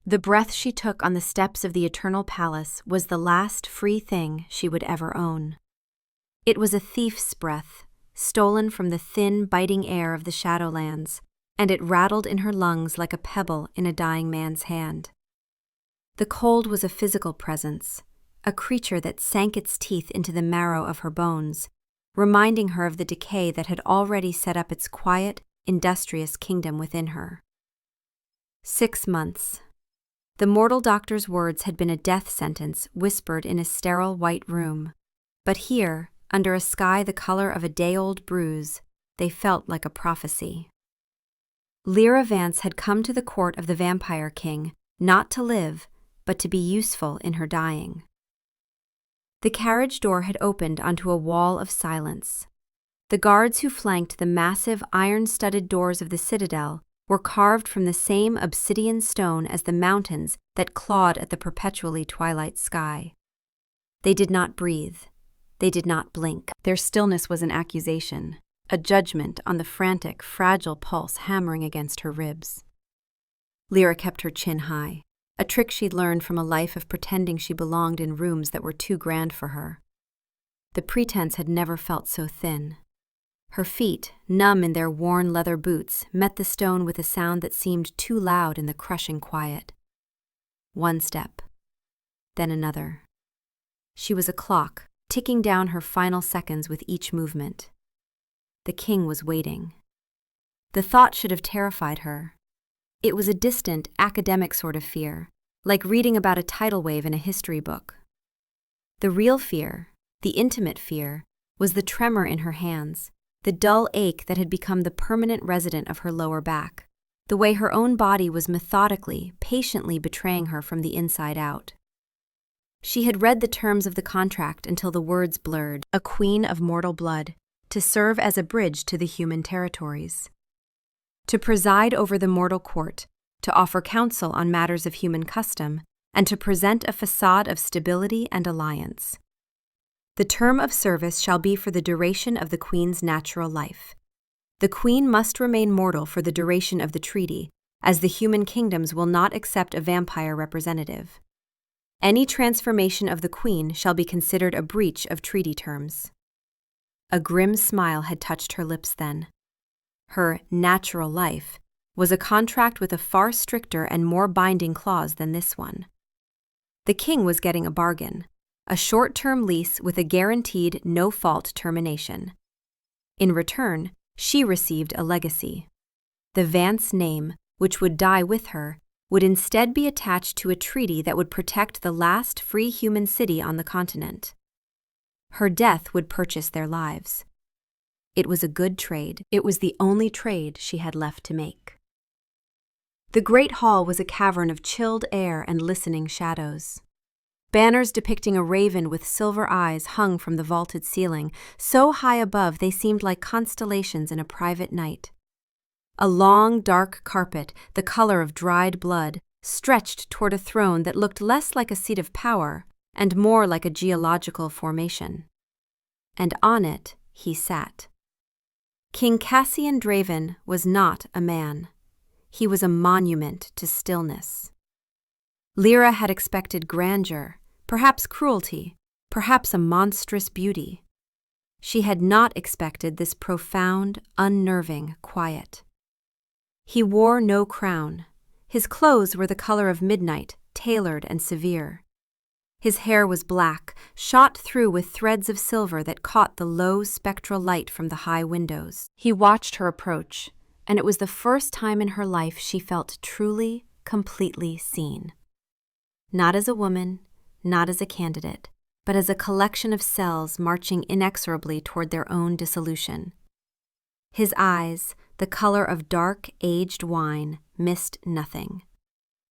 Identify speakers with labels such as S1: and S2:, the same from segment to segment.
S1: The breath she took on the steps of the Eternal Palace was the last free thing she would ever own. It was a thief's breath, stolen from the thin, biting air of the Shadowlands, and it rattled in her lungs like a pebble in a dying man's hand. The cold was a physical presence, a creature that sank its teeth into the marrow of her bones, reminding her of the decay that had already set up its quiet, industrious kingdom within her. 6 months. The mortal doctor's words had been a death sentence whispered in a sterile white room, but here, under a sky the color of a day-old bruise, they felt like a prophecy. Lyra Vance had come to the court of the Vampire King, not to live, but to be useful in her dying. The carriage door had opened onto a wall of silence. The guards who flanked the massive iron-studded doors of the citadel were carved from the same obsidian stone as the mountains that clawed at the perpetually twilight sky. They did not breathe. They did not blink. Their stillness was an accusation, a judgment on the frantic, fragile pulse hammering against her ribs. Lyra kept her chin high, a trick she'd learned from a life of pretending she belonged in rooms that were too grand for her. The pretense had never felt so thin. Her feet, numb in their worn leather boots, met the stone with a sound that seemed too loud in the crushing quiet. One step, then another. She was a clock, ticking down her final seconds with each movement. The king was waiting. The thought should have terrified her. It was a distant, academic sort of fear, like reading about a tidal wave in a history book. The real fear, the intimate fear, was the tremor in her hands, the dull ache that had become the permanent resident of her lower back, the way her own body was methodically, patiently betraying her from the inside out. She had read the terms of the contract until the words blurred, a queen of mortal blood, to serve as a bridge to the human territories. To preside over the mortal court, to offer counsel on matters of human custom, and to present a facade of stability and alliance. The term of service shall be for the duration of the queen's natural life. The queen must remain mortal for the duration of the treaty, as the human kingdoms will not accept a vampire representative. Any transformation of the queen shall be considered a breach of treaty terms. A grim smile had touched her lips then. Her natural life was a contract with a far stricter and more binding clause than this one. The king was getting a bargain, a short-term lease with a guaranteed no-fault termination. In return, she received a legacy. The Vance name, which would die with her, would instead be attached to a treaty that would protect the last free human city on the continent. Her death would purchase their lives. It was a good trade. It was the only trade she had left to make. The great hall was a cavern of chilled air and listening shadows. Banners depicting a raven with silver eyes hung from the vaulted ceiling, so high above they seemed like constellations in a private night. A long, dark carpet, the color of dried blood, stretched toward a throne that looked less like a seat of power and more like a geological formation. And on it he sat. King Cassian Draven was not a man. He was a monument to stillness. Lyra had expected grandeur, perhaps cruelty, perhaps a monstrous beauty. She had not expected this profound, unnerving quiet. He wore no crown. His clothes were the color of midnight, tailored and severe. His hair was black, shot through with threads of silver that caught the low spectral light from the high windows. He watched her approach, and it was the first time in her life she felt truly, completely seen. Not as a woman, not as a candidate, but as a collection of cells marching inexorably toward their own dissolution. His eyes, the color of dark, aged wine, missed nothing.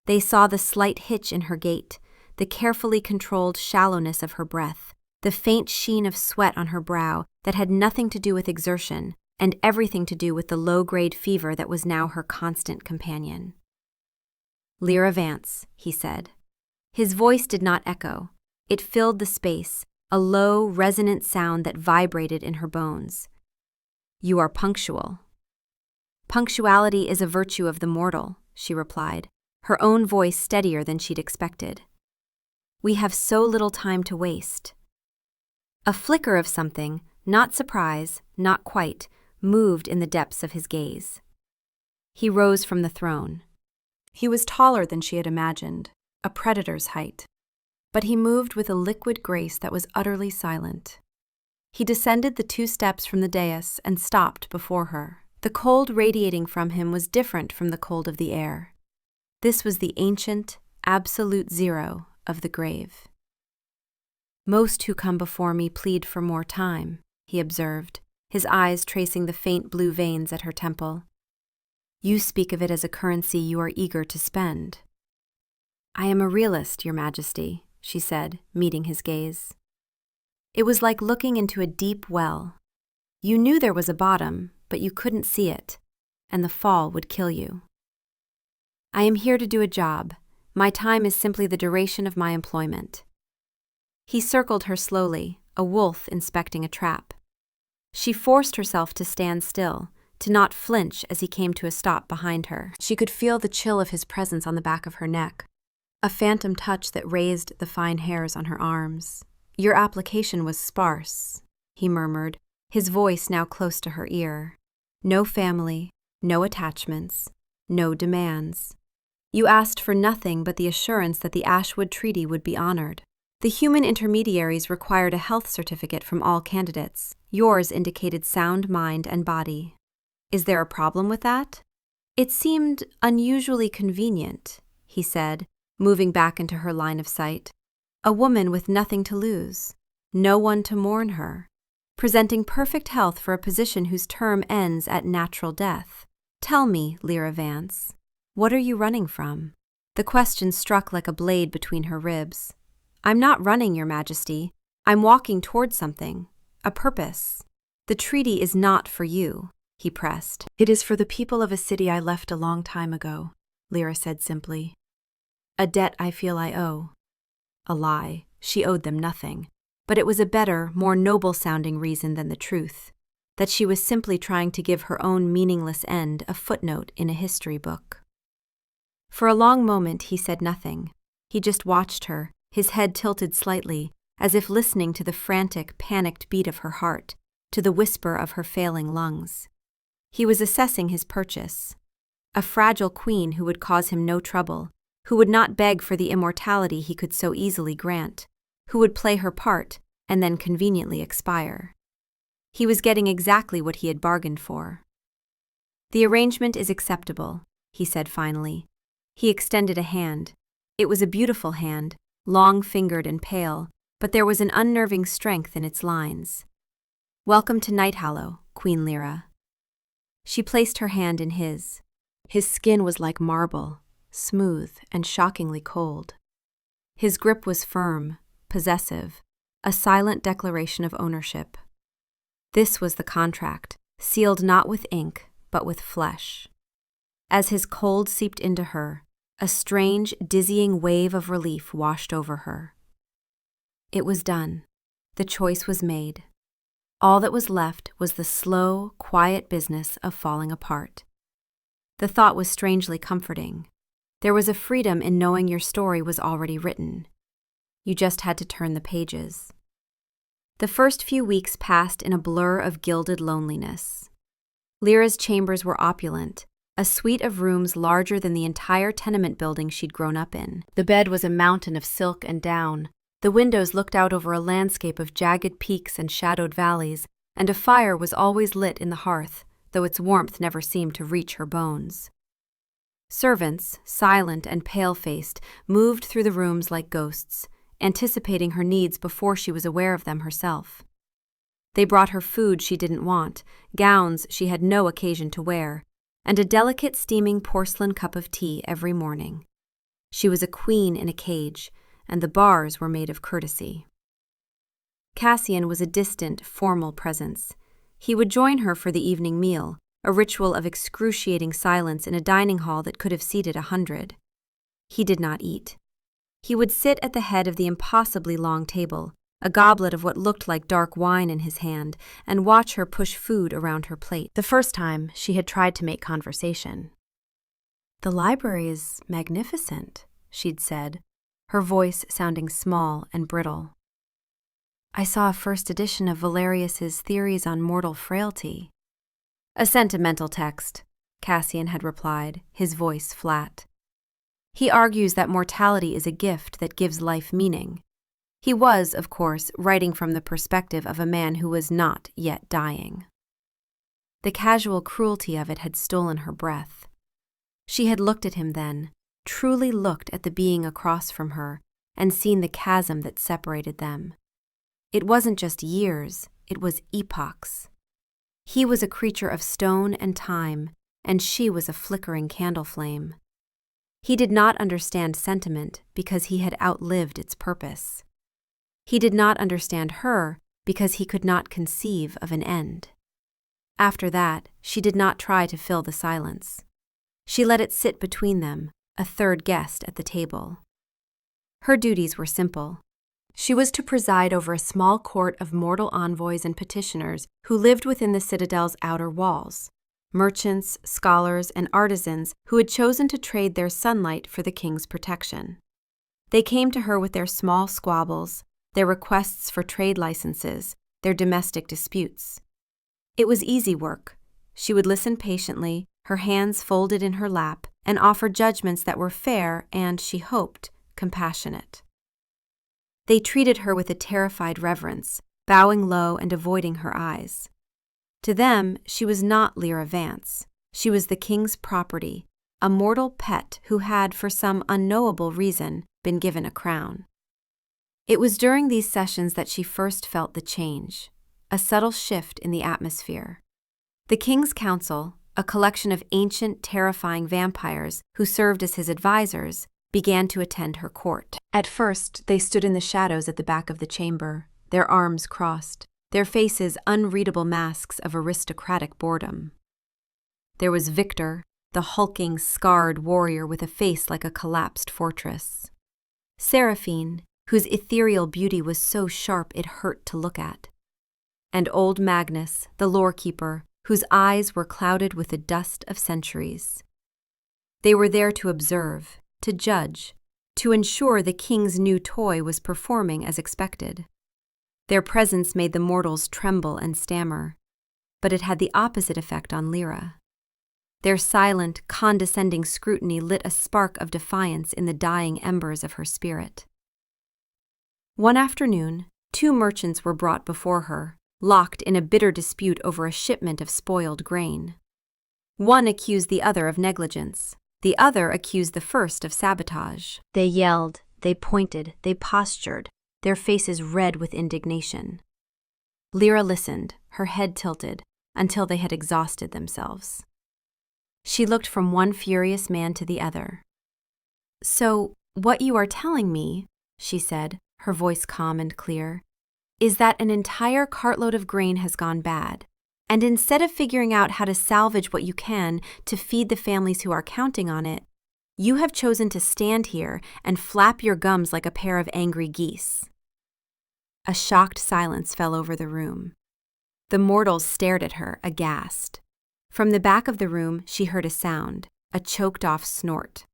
S1: They saw the slight hitch in her gait, the carefully controlled shallowness of her breath, the faint sheen of sweat on her brow that had nothing to do with exertion and everything to do with the low-grade fever that was now her constant companion. "Lyra Vance," he said. His voice did not echo. It filled the space, a low, resonant sound that vibrated in her bones. "You are punctual." "Punctuality is a virtue of the mortal," she replied, her own voice steadier than she'd expected. "We have so little time to waste." A flicker of something, not surprise, not quite, moved in the depths of his gaze. He rose from the throne. He was taller than she had imagined, a predator's height. But he moved with a liquid grace that was utterly silent. He descended the 2 steps from the dais and stopped before her. The cold radiating from him was different from the cold of the air. This was the ancient, absolute zero of the grave. "Most who come before me plead for more time," he observed, his eyes tracing the faint blue veins at her temple. "You speak of it as a currency you are eager to spend." "I am a realist, Your Majesty," she said, meeting his gaze. It was like looking into a deep well. You knew there was a bottom, but you couldn't see it, and the fall would kill you. "I am here to do a job. My time is simply the duration of my employment." He circled her slowly, a wolf inspecting a trap. She forced herself to stand still, to not flinch as he came to a stop behind her. She could feel the chill of his presence on the back of her neck, a phantom touch that raised the fine hairs on her arms. "Your application was sparse," he murmured, his voice now close to her ear. "No family, no attachments, no demands. You asked for nothing but the assurance that the Ashwood Treaty would be honored. The human intermediaries required a health certificate from all candidates. Yours indicated sound mind and body. Is there a problem with that?" "It seemed unusually convenient," he said, moving back into her line of sight. "A woman with nothing to lose, no one to mourn her, presenting perfect health for a position whose term ends at natural death. Tell me, Lyra Vance, what are you running from?" The question struck like a blade between her ribs. "I'm not running, Your Majesty. I'm walking toward something, a purpose. The treaty is not for you," he pressed. "It is for the people of a city I left a long time ago," Lyra said simply. "A debt I feel I owe." A lie. She owed them nothing. But it was a better, more noble-sounding reason than the truth, that she was simply trying to give her own meaningless end a footnote in a history book. For a long moment he said nothing. He just watched her, his head tilted slightly, as if listening to the frantic, panicked beat of her heart, to the whisper of her failing lungs. He was assessing his purchase. A fragile queen who would cause him no trouble, who would not beg for the immortality he could so easily grant, who would play her part and then conveniently expire. He was getting exactly what he had bargained for. "The arrangement is acceptable," he said finally. He extended a hand. It was a beautiful hand, long-fingered and pale, but there was an unnerving strength in its lines. "Welcome to Nighthallow, Queen Lyra." She placed her hand in his. His skin was like marble, smooth and shockingly cold. His grip was firm, possessive, a silent declaration of ownership. This was the contract, sealed not with ink, but with flesh. As his cold seeped into her, a strange, dizzying wave of relief washed over her. It was done. The choice was made. All that was left was the slow, quiet business of falling apart. The thought was strangely comforting. There was a freedom in knowing your story was already written. You just had to turn the pages. The first few weeks passed in a blur of gilded loneliness. Lyra's chambers were opulent, a suite of rooms larger than the entire tenement building she'd grown up in. The bed was a mountain of silk and down. The windows looked out over a landscape of jagged peaks and shadowed valleys, and a fire was always lit in the hearth, though its warmth never seemed to reach her bones. Servants, silent and pale-faced, moved through the rooms like ghosts, anticipating her needs before she was aware of them herself. They brought her food she didn't want, gowns she had no occasion to wear, and a delicate steaming porcelain cup of tea every morning. She was a queen in a cage, and the bars were made of courtesy. Cassian was a distant, formal presence. He would join her for the evening meal, a ritual of excruciating silence in a dining hall that could have seated 100. He did not eat. He would sit at the head of the impossibly long table, a goblet of what looked like dark wine in his hand, and watch her push food around her plate. The first time, she had tried to make conversation. "The library is magnificent," she'd said, her voice sounding small and brittle. "I saw a first edition of Valerius's Theories on Mortal Frailty." "A sentimental text," Cassian had replied, his voice flat. "He argues that mortality is a gift that gives life meaning." He was, of course, writing from the perspective of a man who was not yet dying. The casual cruelty of it had stolen her breath. She had looked at him then, truly looked at the being across from her, and seen the chasm that separated them. It wasn't just years, it was epochs. He was a creature of stone and time, and she was a flickering candle flame. He did not understand sentiment because he had outlived its purpose. He did not understand her because he could not conceive of an end. After that, she did not try to fill the silence. She let it sit between them, a third guest at the table. Her duties were simple. She was to preside over a small court of mortal envoys and petitioners who lived within the citadel's outer walls, merchants, scholars, and artisans who had chosen to trade their sunlight for the king's protection. They came to her with their small squabbles, their requests for trade licenses, their domestic disputes. It was easy work. She would listen patiently, her hands folded in her lap, and offer judgments that were fair and, she hoped, compassionate. They treated her with a terrified reverence, bowing low and avoiding her eyes. To them, she was not Lyra Vance. She was the king's property, a mortal pet who had, for some unknowable reason, been given a crown. It was during these sessions that she first felt the change, a subtle shift in the atmosphere. The King's Council, a collection of ancient, terrifying vampires who served as his advisors, began to attend her court. At first, they stood in the shadows at the back of the chamber, their arms crossed, their faces unreadable masks of aristocratic boredom. There was Victor, the hulking, scarred warrior with a face like a collapsed fortress. Seraphine, whose ethereal beauty was so sharp it hurt to look at. And old Magnus, the lore-keeper, whose eyes were clouded with the dust of centuries. They were there to observe, to judge, to ensure the king's new toy was performing as expected. Their presence made the mortals tremble and stammer, but it had the opposite effect on Lyra. Their silent, condescending scrutiny lit a spark of defiance in the dying embers of her spirit. One afternoon, 2 merchants were brought before her, locked in a bitter dispute over a shipment of spoiled grain. One accused the other of negligence. The other accused the first of sabotage. They yelled, they pointed, they postured, their faces red with indignation. Lyra listened, her head tilted, until they had exhausted themselves. She looked from one furious man to the other. "So, what you are telling me," she said, her voice calm and clear, "is that an entire cartload of grain has gone bad, and instead of figuring out how to salvage what you can to feed the families who are counting on it, you have chosen to stand here and flap your gums like a pair of angry geese." A shocked silence fell over the room. The mortals stared at her, aghast. From the back of the room, she heard a sound, a choked-off snort.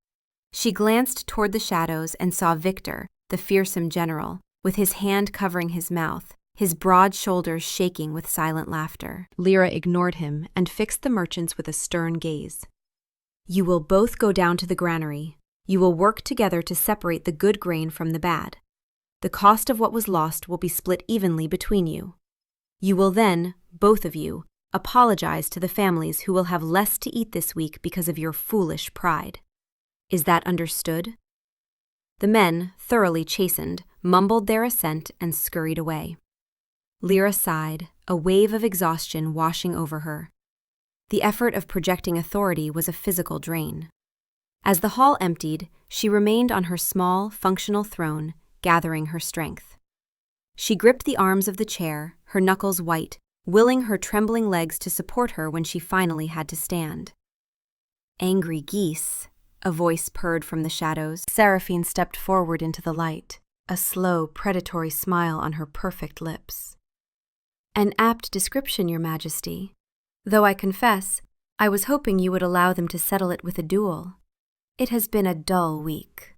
S1: She glanced toward the shadows and saw Victor, the fearsome general, with his hand covering his mouth, his broad shoulders shaking with silent laughter. Lyra ignored him and fixed the merchants with a stern gaze. "You will both go down to the granary. You will work together to separate the good grain from the bad. The cost of what was lost will be split evenly between you. You will then, both of you, apologize to the families who will have less to eat this week because of your foolish pride. Is that understood?" The men, thoroughly chastened, mumbled their assent and scurried away. Lyra sighed, a wave of exhaustion washing over her. The effort of projecting authority was a physical drain. As the hall emptied, she remained on her small, functional throne, gathering her strength. She gripped the arms of the chair, her knuckles white, willing her trembling legs to support her when she finally had to stand. "Angry geese," a voice purred from the shadows. Seraphine stepped forward into the light, a slow, predatory smile on her perfect lips. "An apt description, Your Majesty. Though I confess, I was hoping you would allow them to settle it with a duel. It has been a dull week.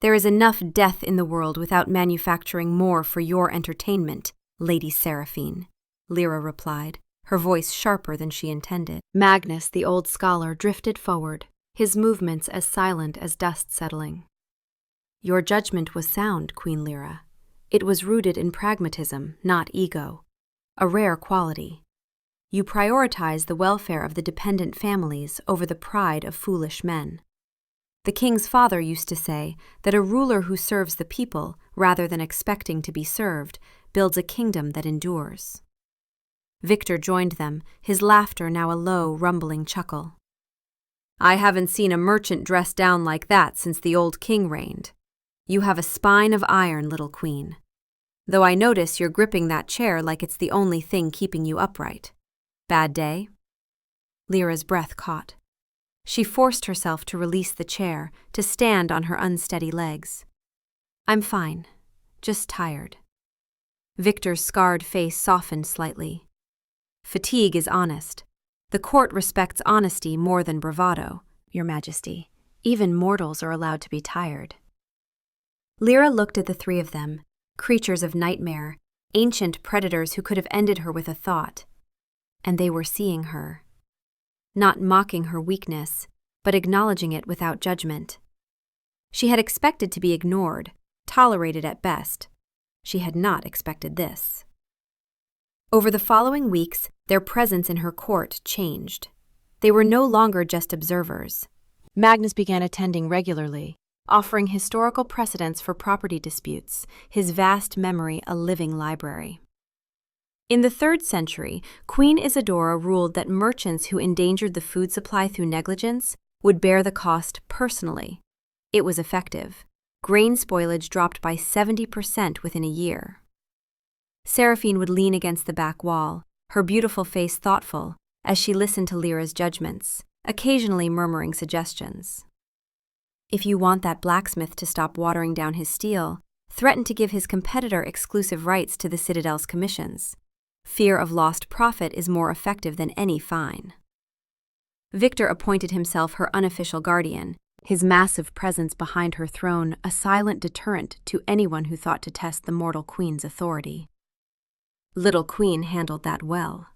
S1: There is enough death in the world without manufacturing more for your entertainment, Lady Seraphine, Lyra replied, her voice sharper than she intended. Magnus, the old scholar, drifted forward, his movements as silent as dust settling. Your judgment was sound, Queen Lyra. It was rooted in pragmatism, not ego, a rare quality. You prioritize the welfare of the dependent families over the pride of foolish men. The king's father used to say that a ruler who serves the people, rather than expecting to be served, builds a kingdom that endures. Victor joined them, his laughter now a low, rumbling chuckle. I haven't seen a merchant dressed down like that since the old king reigned. You have a spine of iron, little queen. Though I notice you're gripping that chair like it's the only thing keeping you upright. Bad day? Lyra's breath caught. She forced herself to release the chair, to stand on her unsteady legs. I'm fine, just tired. Victor's scarred face softened slightly. Fatigue is honest. The court respects honesty more than bravado, Your Majesty. Even mortals are allowed to be tired. Lyra looked at the three of them, creatures of nightmare, ancient predators who could have ended her with a thought. And they were seeing her. Not mocking her weakness, but acknowledging it without judgment. She had expected to be ignored, tolerated at best. She had not expected this. Over the following weeks, their presence in her court changed. They were no longer just observers. Magnus began attending regularly, offering historical precedents for property disputes, his vast memory a living library. In the 3rd century, Queen Isadora ruled that merchants who endangered the food supply through negligence would bear the cost personally. It was effective. Grain spoilage dropped by 70% within a year. Seraphine would lean against the back wall, her beautiful face thoughtful, as she listened to Lyra's judgments, occasionally murmuring suggestions. If you want that blacksmith to stop watering down his steel, threaten to give his competitor exclusive rights to the Citadel's commissions. Fear of lost profit is more effective than any fine. Victor appointed himself her unofficial guardian, his massive presence behind her throne a silent deterrent to anyone who thought to test the mortal queen's authority. Little Queen handled that well.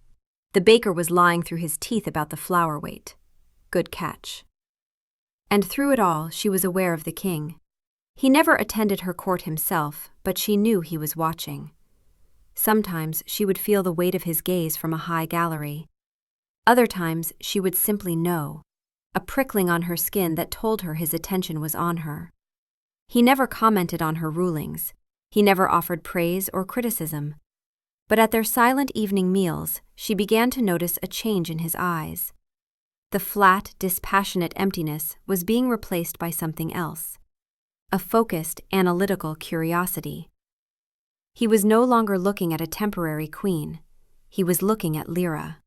S1: The baker was lying through his teeth about the flour weight. Good catch. And through it all, she was aware of the king. He never attended her court himself, but she knew he was watching. Sometimes she would feel the weight of his gaze from a high gallery. Other times she would simply know, a prickling on her skin that told her his attention was on her. He never commented on her rulings. He never offered praise or criticism. But at their silent evening meals, she began to notice a change in his eyes. The flat, dispassionate emptiness was being replaced by something else. A focused, analytical curiosity. He was no longer looking at a temporary queen. He was looking at Lyra.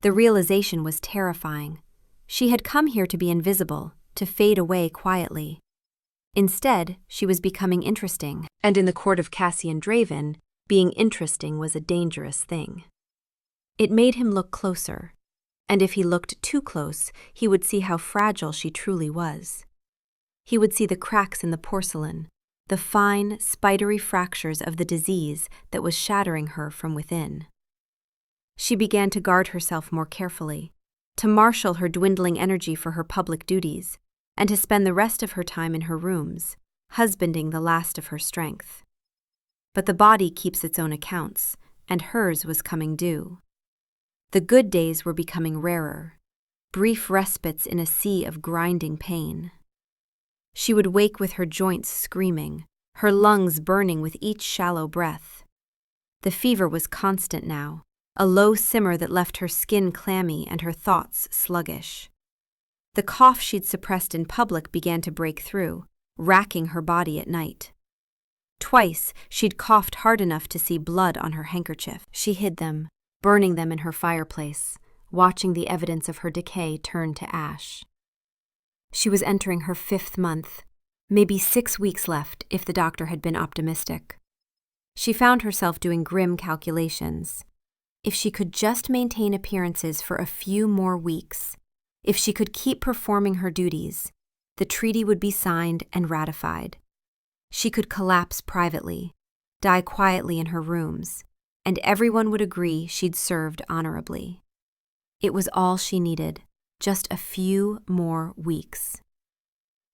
S1: The realization was terrifying. She had come here to be invisible, to fade away quietly. Instead, she was becoming interesting, and in the court of Cassian Draven, being interesting was a dangerous thing. It made him look closer, and if he looked too close, he would see how fragile she truly was. He would see the cracks in the porcelain, the fine, spidery fractures of the disease that was shattering her from within. She began to guard herself more carefully, to marshal her dwindling energy for her public duties, and to spend the rest of her time in her rooms, husbanding the last of her strength. But the body keeps its own accounts, and hers was coming due. The good days were becoming rarer, brief respites in a sea of grinding pain. She would wake with her joints screaming, her lungs burning with each shallow breath. The fever was constant now, a low simmer that left her skin clammy and her thoughts sluggish. The cough she'd suppressed in public began to break through, racking her body at night. Twice, she'd coughed hard enough to see blood on her handkerchief. She hid them, burning them in her fireplace, watching the evidence of her decay turn to ash. She was entering her 5th month, maybe 6 weeks left if the doctor had been optimistic. She found herself doing grim calculations. If she could just maintain appearances for a few more weeks, If she could keep performing her duties, the treaty would be signed and ratified. She could collapse privately, die quietly in her rooms, and everyone would agree she'd served honorably. It was all she needed, just a few more weeks.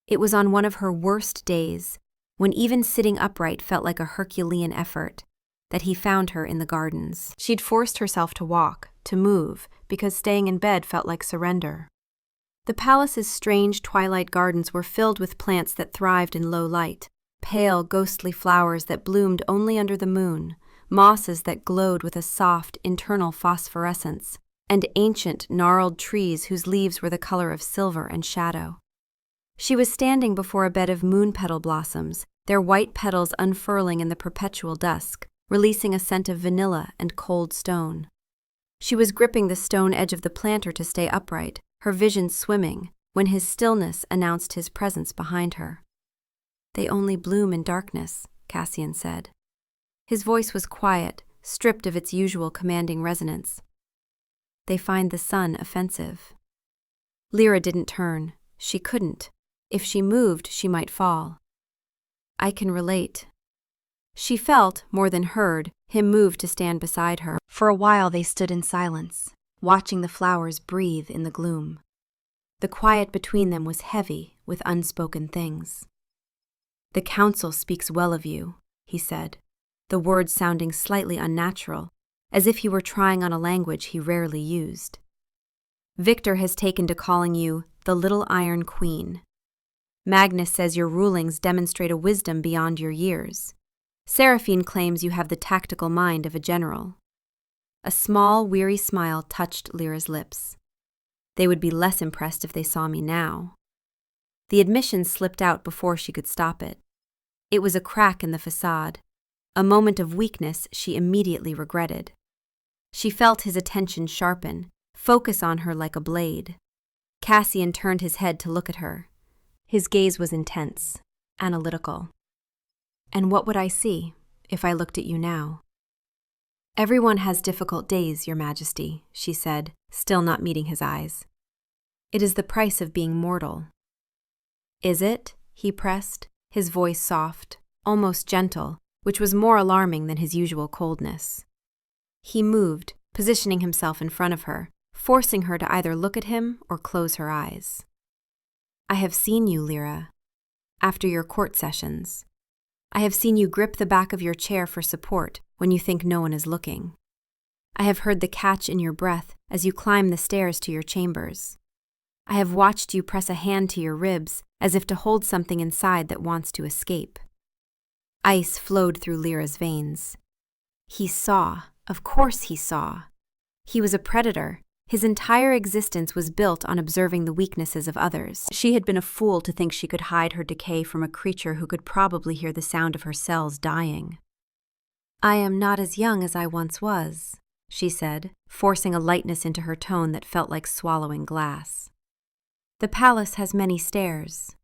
S1: It was on one of her worst days, when even sitting upright felt like a Herculean effort, that he found her in the gardens. She'd forced herself to walk, to move, because staying in bed felt like surrender. The palace's strange twilight gardens were filled with plants that thrived in low light, pale, ghostly flowers that bloomed only under the moon, mosses that glowed with a soft, internal phosphorescence, and ancient, gnarled trees whose leaves were the color of silver and shadow. She was standing before a bed of moon petal blossoms, their white petals unfurling in the perpetual dusk, releasing a scent of vanilla and cold stone. She was gripping the stone edge of the planter to stay upright, her vision swimming, when his stillness announced his presence behind her. "They only bloom in darkness," Cassian said. His voice was quiet, stripped of its usual commanding resonance. "They find the sun offensive." Lyra didn't turn. She couldn't. If she moved, she might fall. "I can relate." She felt, more than heard, him move to stand beside her. For a while they stood in silence, watching the flowers breathe in the gloom. The quiet between them was heavy with unspoken things. "The council speaks well of you," he said, the words sounding slightly unnatural, as if he were trying on a language he rarely used. "Victor has taken to calling you the Little Iron Queen. Magnus says your rulings demonstrate a wisdom beyond your years. Seraphine claims you have the tactical mind of a general." A small, weary smile touched Lyra's lips. "They would be less impressed if they saw me now." The admission slipped out before she could stop it. It was a crack in the facade, a moment of weakness she immediately regretted. She felt his attention sharpen, focus on her like a blade. Cassian turned his head to look at her. His gaze was intense, analytical. "And what would I see if I looked at you now?" "Everyone has difficult days, Your Majesty," she said, still not meeting his eyes. "It is the price of being mortal." "Is it?" he pressed, his voice soft, almost gentle, which was more alarming than his usual coldness. He moved, positioning himself in front of her, forcing her to either look at him or close her eyes. "I have seen you, Lyra, after your court sessions. I have seen you grip the back of your chair for support when you think no one is looking. I have heard the catch in your breath as you climb the stairs to your chambers. I have watched you press a hand to your ribs as if to hold something inside that wants to escape." Ice flowed through Lyra's veins. He saw, of course he saw. He was a predator. His entire existence was built on observing the weaknesses of others. She had been a fool to think she could hide her decay from a creature who could probably hear the sound of her cells dying. "I am not as young as I once was," she said, forcing a lightness into her tone that felt like swallowing glass. "The palace has many stairs."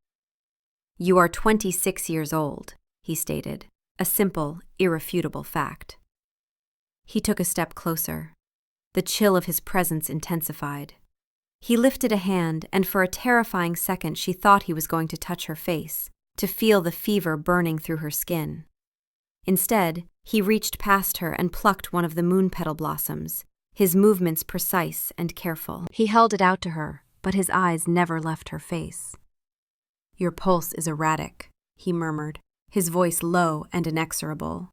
S1: "You are 26 years old," he stated, a simple, irrefutable fact. He took a step closer. The chill of his presence intensified. He lifted a hand, and for a terrifying second she thought he was going to touch her face, to feel the fever burning through her skin. Instead, he reached past her and plucked one of the moon petal blossoms, his movements precise and careful. He held it out to her, but his eyes never left her face. "Your pulse is erratic," he murmured, his voice low and inexorable.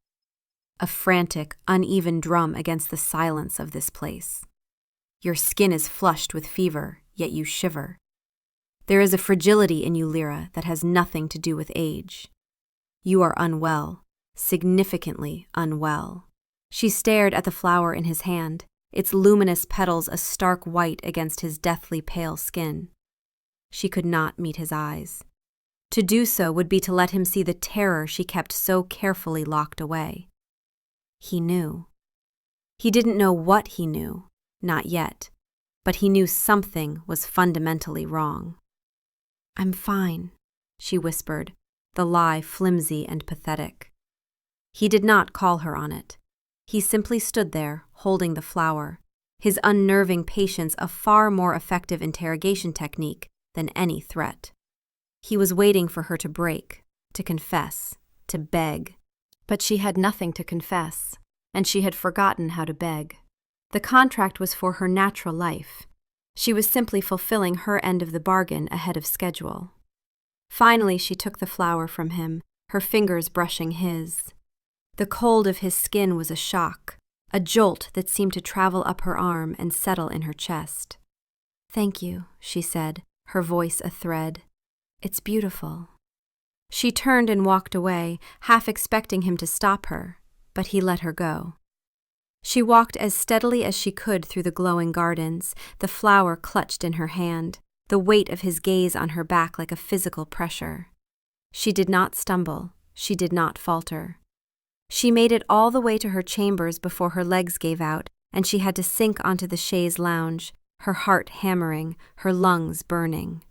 S1: A frantic, uneven drum against the silence of this place. "Your skin is flushed with fever, yet you shiver. There is a fragility in you, Lyra, that has nothing to do with age. You are unwell, significantly unwell." She stared at the flower in his hand, its luminous petals a stark white against his deathly pale skin. She could not meet his eyes. To do so would be to let him see the terror she kept so carefully locked away. He knew. He didn't know what he knew, not yet, but he knew something was fundamentally wrong. "I'm fine," she whispered, the lie flimsy and pathetic. He did not call her on it. He simply stood there, holding the flower, his unnerving patience a far more effective interrogation technique than any threat. He was waiting for her to break, to confess, to beg. But she had nothing to confess, and she had forgotten how to beg. The contract was for her natural life. She was simply fulfilling her end of the bargain ahead of schedule. Finally, she took the flower from him, her fingers brushing his. The cold of his skin was a shock, a jolt that seemed to travel up her arm and settle in her chest. "Thank you," she said, her voice a thread. "It's beautiful." She turned and walked away, half expecting him to stop her, but he let her go. She walked as steadily as she could through the glowing gardens, the flower clutched in her hand, the weight of his gaze on her back like a physical pressure. She did not stumble, she did not falter. She made it all the way to her chambers before her legs gave out, and she had to sink onto the chaise lounge, her heart hammering, her lungs burning.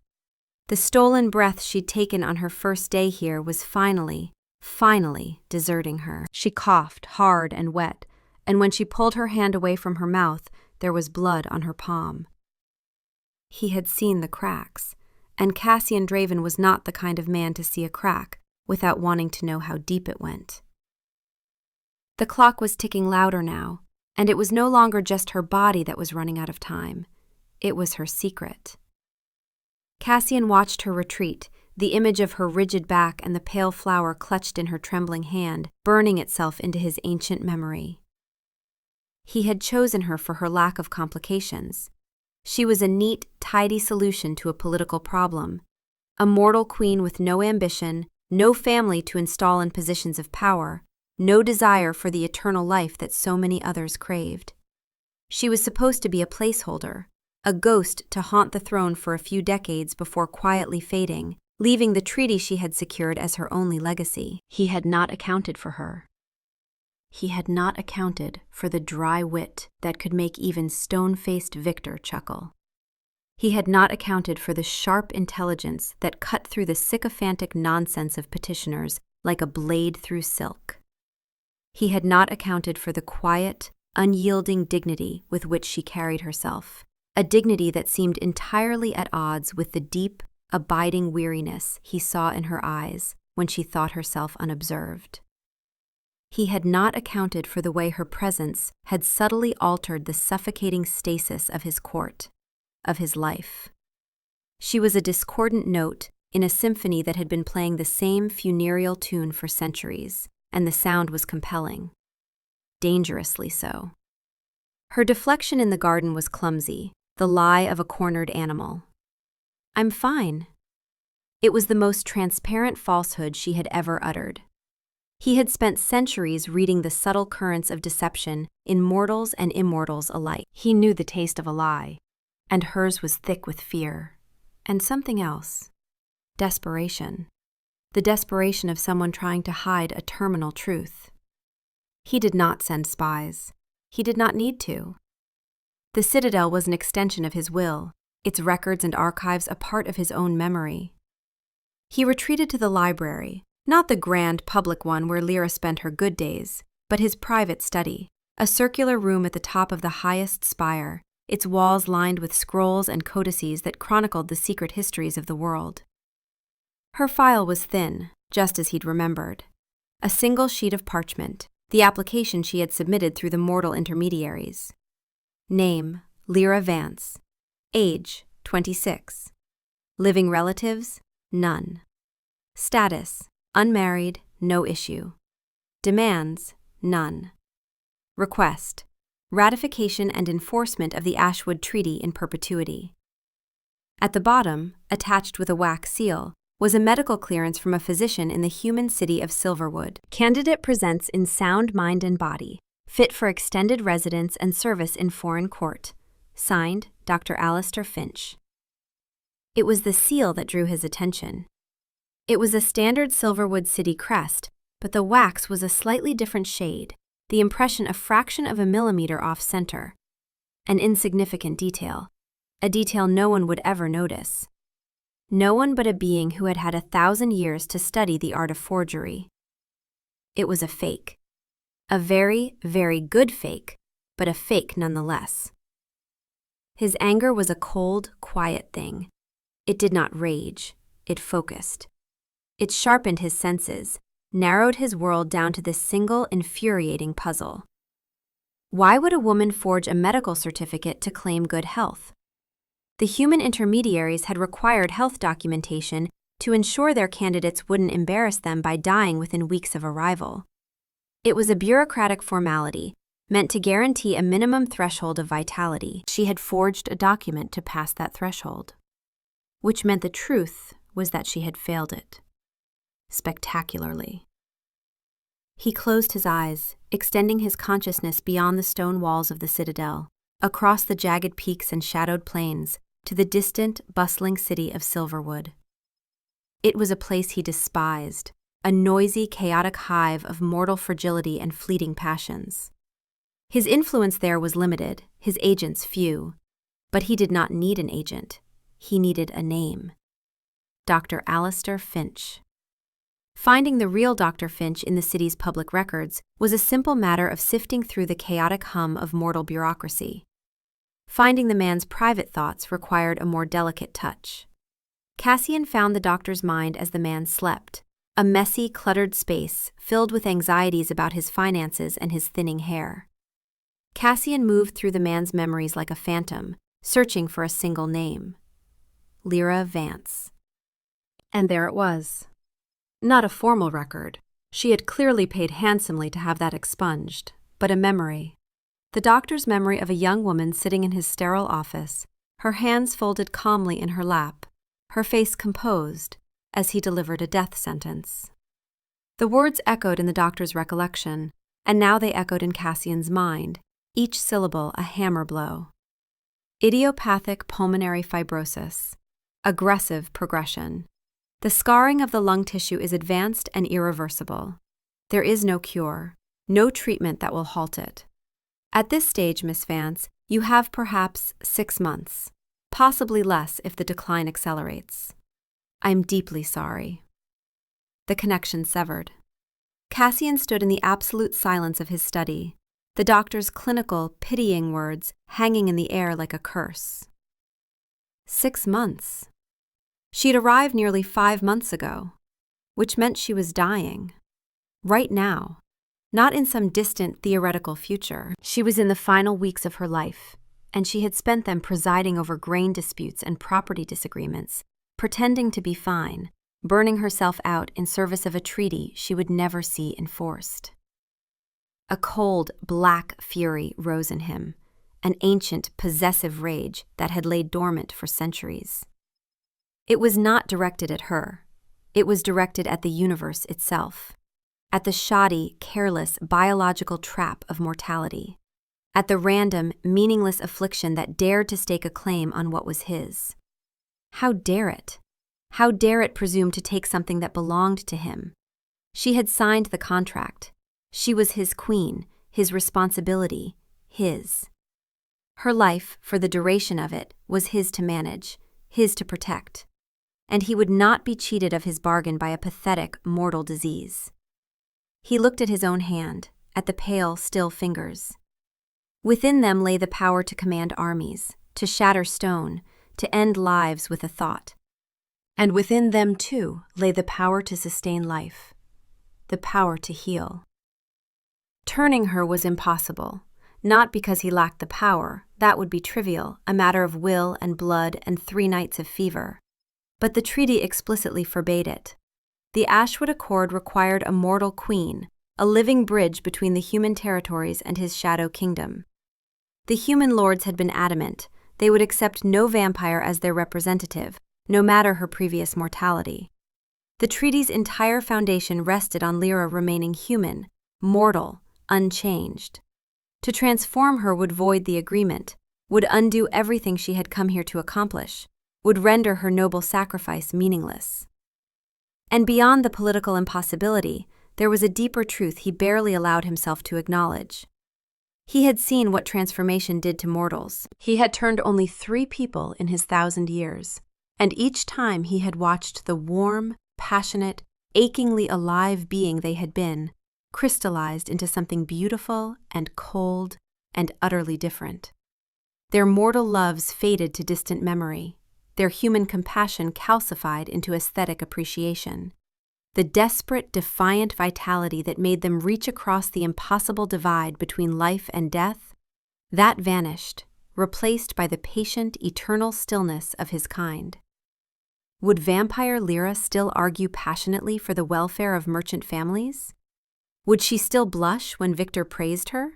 S1: The stolen breath she'd taken on her first day here was finally deserting her. She coughed, hard and wet, and when she pulled her hand away from her mouth, there was blood on her palm. He had seen the cracks, and Cassian Draven was not the kind of man to see a crack without wanting to know how deep it went. The clock was ticking louder now, and it was no longer just her body that was running out of time. It was her secret. Cassian watched her retreat, the image of her rigid back and the pale flower clutched in her trembling hand, burning itself into his ancient memory. He had chosen her for her lack of complications. She was a neat, tidy solution to a political problem. A mortal queen with no ambition, no family to install in positions of power, no desire for the eternal life that so many others craved. She was supposed to be a placeholder, a ghost to haunt the throne for a few decades before quietly fading, leaving the treaty she had secured as her only legacy. He had not accounted for her. He had not accounted for the dry wit that could make even stone-faced Victor chuckle. He had not accounted for the sharp intelligence that cut through the sycophantic nonsense of petitioners like a blade through silk. He had not accounted for the quiet, unyielding dignity with which she carried herself, a dignity that seemed entirely at odds with the deep, abiding weariness he saw in her eyes when she thought herself unobserved. He had not accounted for the way her presence had subtly altered the suffocating stasis of his court, of his life. She was a discordant note in a symphony that had been playing the same funereal tune for centuries, and the sound was compelling. Dangerously so. Her deflection in the garden was clumsy, the lie of a cornered animal. "I'm fine." It was the most transparent falsehood she had ever uttered. He had spent centuries reading the subtle currents of deception in mortals and immortals alike. He knew the taste of a lie, and hers was thick with fear. And something else. Desperation. The desperation of someone trying to hide a terminal truth. He did not send spies. He did not need to. The Citadel was an extension of his will, its records and archives a part of his own memory. He retreated to the library, not the grand public one where Lyra spent her good days, but his private study, a circular room at the top of the highest spire, its walls lined with scrolls and codices that chronicled the secret histories of the world. Her file was thin, just as he'd remembered. A single sheet of parchment, the application she had submitted through the mortal intermediaries. Name, Lyra Vance. Age, 26. Living relatives, none. Status, unmarried, no issue. Demands, none. Request, ratification and enforcement of the Ashwood Treaty in perpetuity. At the bottom, attached with a wax seal, was a medical clearance from a physician in the human city of Silverwood. Candidate presents in sound mind and body, fit for extended residence and service in foreign court. Signed, Dr. Alistair Finch. It was the seal that drew his attention. It was a standard Silverwood city crest, but the wax was a slightly different shade, the impression a fraction of a millimeter off-center. An insignificant detail, a detail no one would ever notice. No one but a being who had had 1,000 years to study the art of forgery. It was a fake. A very, very good fake, but a fake nonetheless. His anger was a cold, quiet thing. It did not rage, it focused. It sharpened his senses, narrowed his world down to this single, infuriating puzzle. Why would a woman forge a medical certificate to claim good health? The human intermediaries had required health documentation to ensure their candidates wouldn't embarrass them by dying within weeks of arrival. It was a bureaucratic formality, meant to guarantee a minimum threshold of vitality. She had forged a document to pass that threshold, which meant the truth was that she had failed it. Spectacularly. He closed his eyes, extending his consciousness beyond the stone walls of the citadel, across the jagged peaks and shadowed plains, to the distant, bustling city of Silverwood. It was a place he despised, a noisy, chaotic hive of mortal fragility and fleeting passions. His influence there was limited, his agents few, but he did not need an agent. He needed a name. Dr. Alistair Finch. Finding the real Dr. Finch in the city's public records was a simple matter of sifting through the chaotic hum of mortal bureaucracy. Finding the man's private thoughts required a more delicate touch. Cassian found the doctor's mind as the man slept, a messy, cluttered space filled with anxieties about his finances and his thinning hair. Cassian moved through the man's memories like a phantom, searching for a single name. Lyra Vance. And there it was. Not a formal record. She had clearly paid handsomely to have that expunged, but a memory. The doctor's memory of a young woman sitting in his sterile office, her hands folded calmly in her lap, her face composed, as he delivered a death sentence. The words echoed in the doctor's recollection, and now they echoed in Cassian's mind, each syllable a hammer blow. Idiopathic pulmonary fibrosis. Aggressive progression. The scarring of the lung tissue is advanced and irreversible. There is no cure, no treatment that will halt it. At this stage, Miss Vance, you have perhaps 6 months, possibly less if the decline accelerates. I am deeply sorry. The connection severed. Cassian stood in the absolute silence of his study, the doctor's clinical, pitying words hanging in the air like a curse. 6 months. She'd arrived nearly 5 months ago, which meant she was dying. Right now. Not in some distant theoretical future. She was in the final weeks of her life, and she had spent them presiding over grain disputes and property disagreements, pretending to be fine, burning herself out in service of a treaty she would never see enforced. A cold, black fury rose in him, an ancient, possessive rage that had laid dormant for centuries. It was not directed at her. It was directed at the universe itself. At the shoddy, careless, biological trap of mortality, at the random, meaningless affliction that dared to stake a claim on what was his. How dare it? How dare it presume to take something that belonged to him? She had signed the contract. She was his queen, his responsibility, his. Her life, for the duration of it, was his to manage, his to protect. And he would not be cheated of his bargain by a pathetic, mortal disease. He looked at his own hand, at the pale, still fingers. Within them lay the power to command armies, to shatter stone, to end lives with a thought. And within them, too, lay the power to sustain life, the power to heal. Turning her was impossible, not because he lacked the power, that would be trivial, a matter of will and blood and 3 nights of fever. But the treaty explicitly forbade it. The Ashwood Accord required a mortal queen, a living bridge between the human territories and his shadow kingdom. The human lords had been adamant. They would accept no vampire as their representative, no matter her previous mortality. The treaty's entire foundation rested on Lyra remaining human, mortal, unchanged. To transform her would void the agreement, would undo everything she had come here to accomplish, would render her noble sacrifice meaningless. And beyond the political impossibility, there was a deeper truth he barely allowed himself to acknowledge. He had seen what transformation did to mortals. He had turned only 3 people in his 1,000 years, and each time he had watched the warm, passionate, achingly alive being they had been, crystallized into something beautiful and cold and utterly different. Their mortal loves faded to distant memory, their human compassion calcified into aesthetic appreciation. The desperate, defiant vitality that made them reach across the impossible divide between life and death, that vanished, replaced by the patient, eternal stillness of his kind. Would vampire Lyra still argue passionately for the welfare of merchant families? Would she still blush when Victor praised her?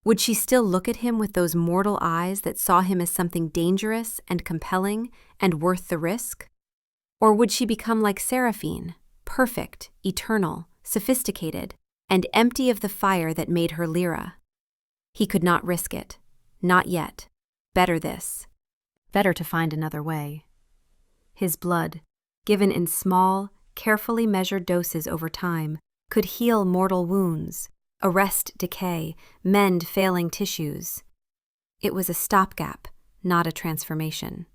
S1: Would she still look at him with those mortal eyes that saw him as something dangerous and compelling and worth the risk? Or would she become like Seraphine, perfect, eternal, sophisticated, and empty of the fire that made her Lyra? He could not risk it. Not yet. Better this. Better to find another way. His blood, given in small, carefully measured doses over time, could heal mortal wounds, arrest decay, mend failing tissues. It was a stopgap, not a transformation.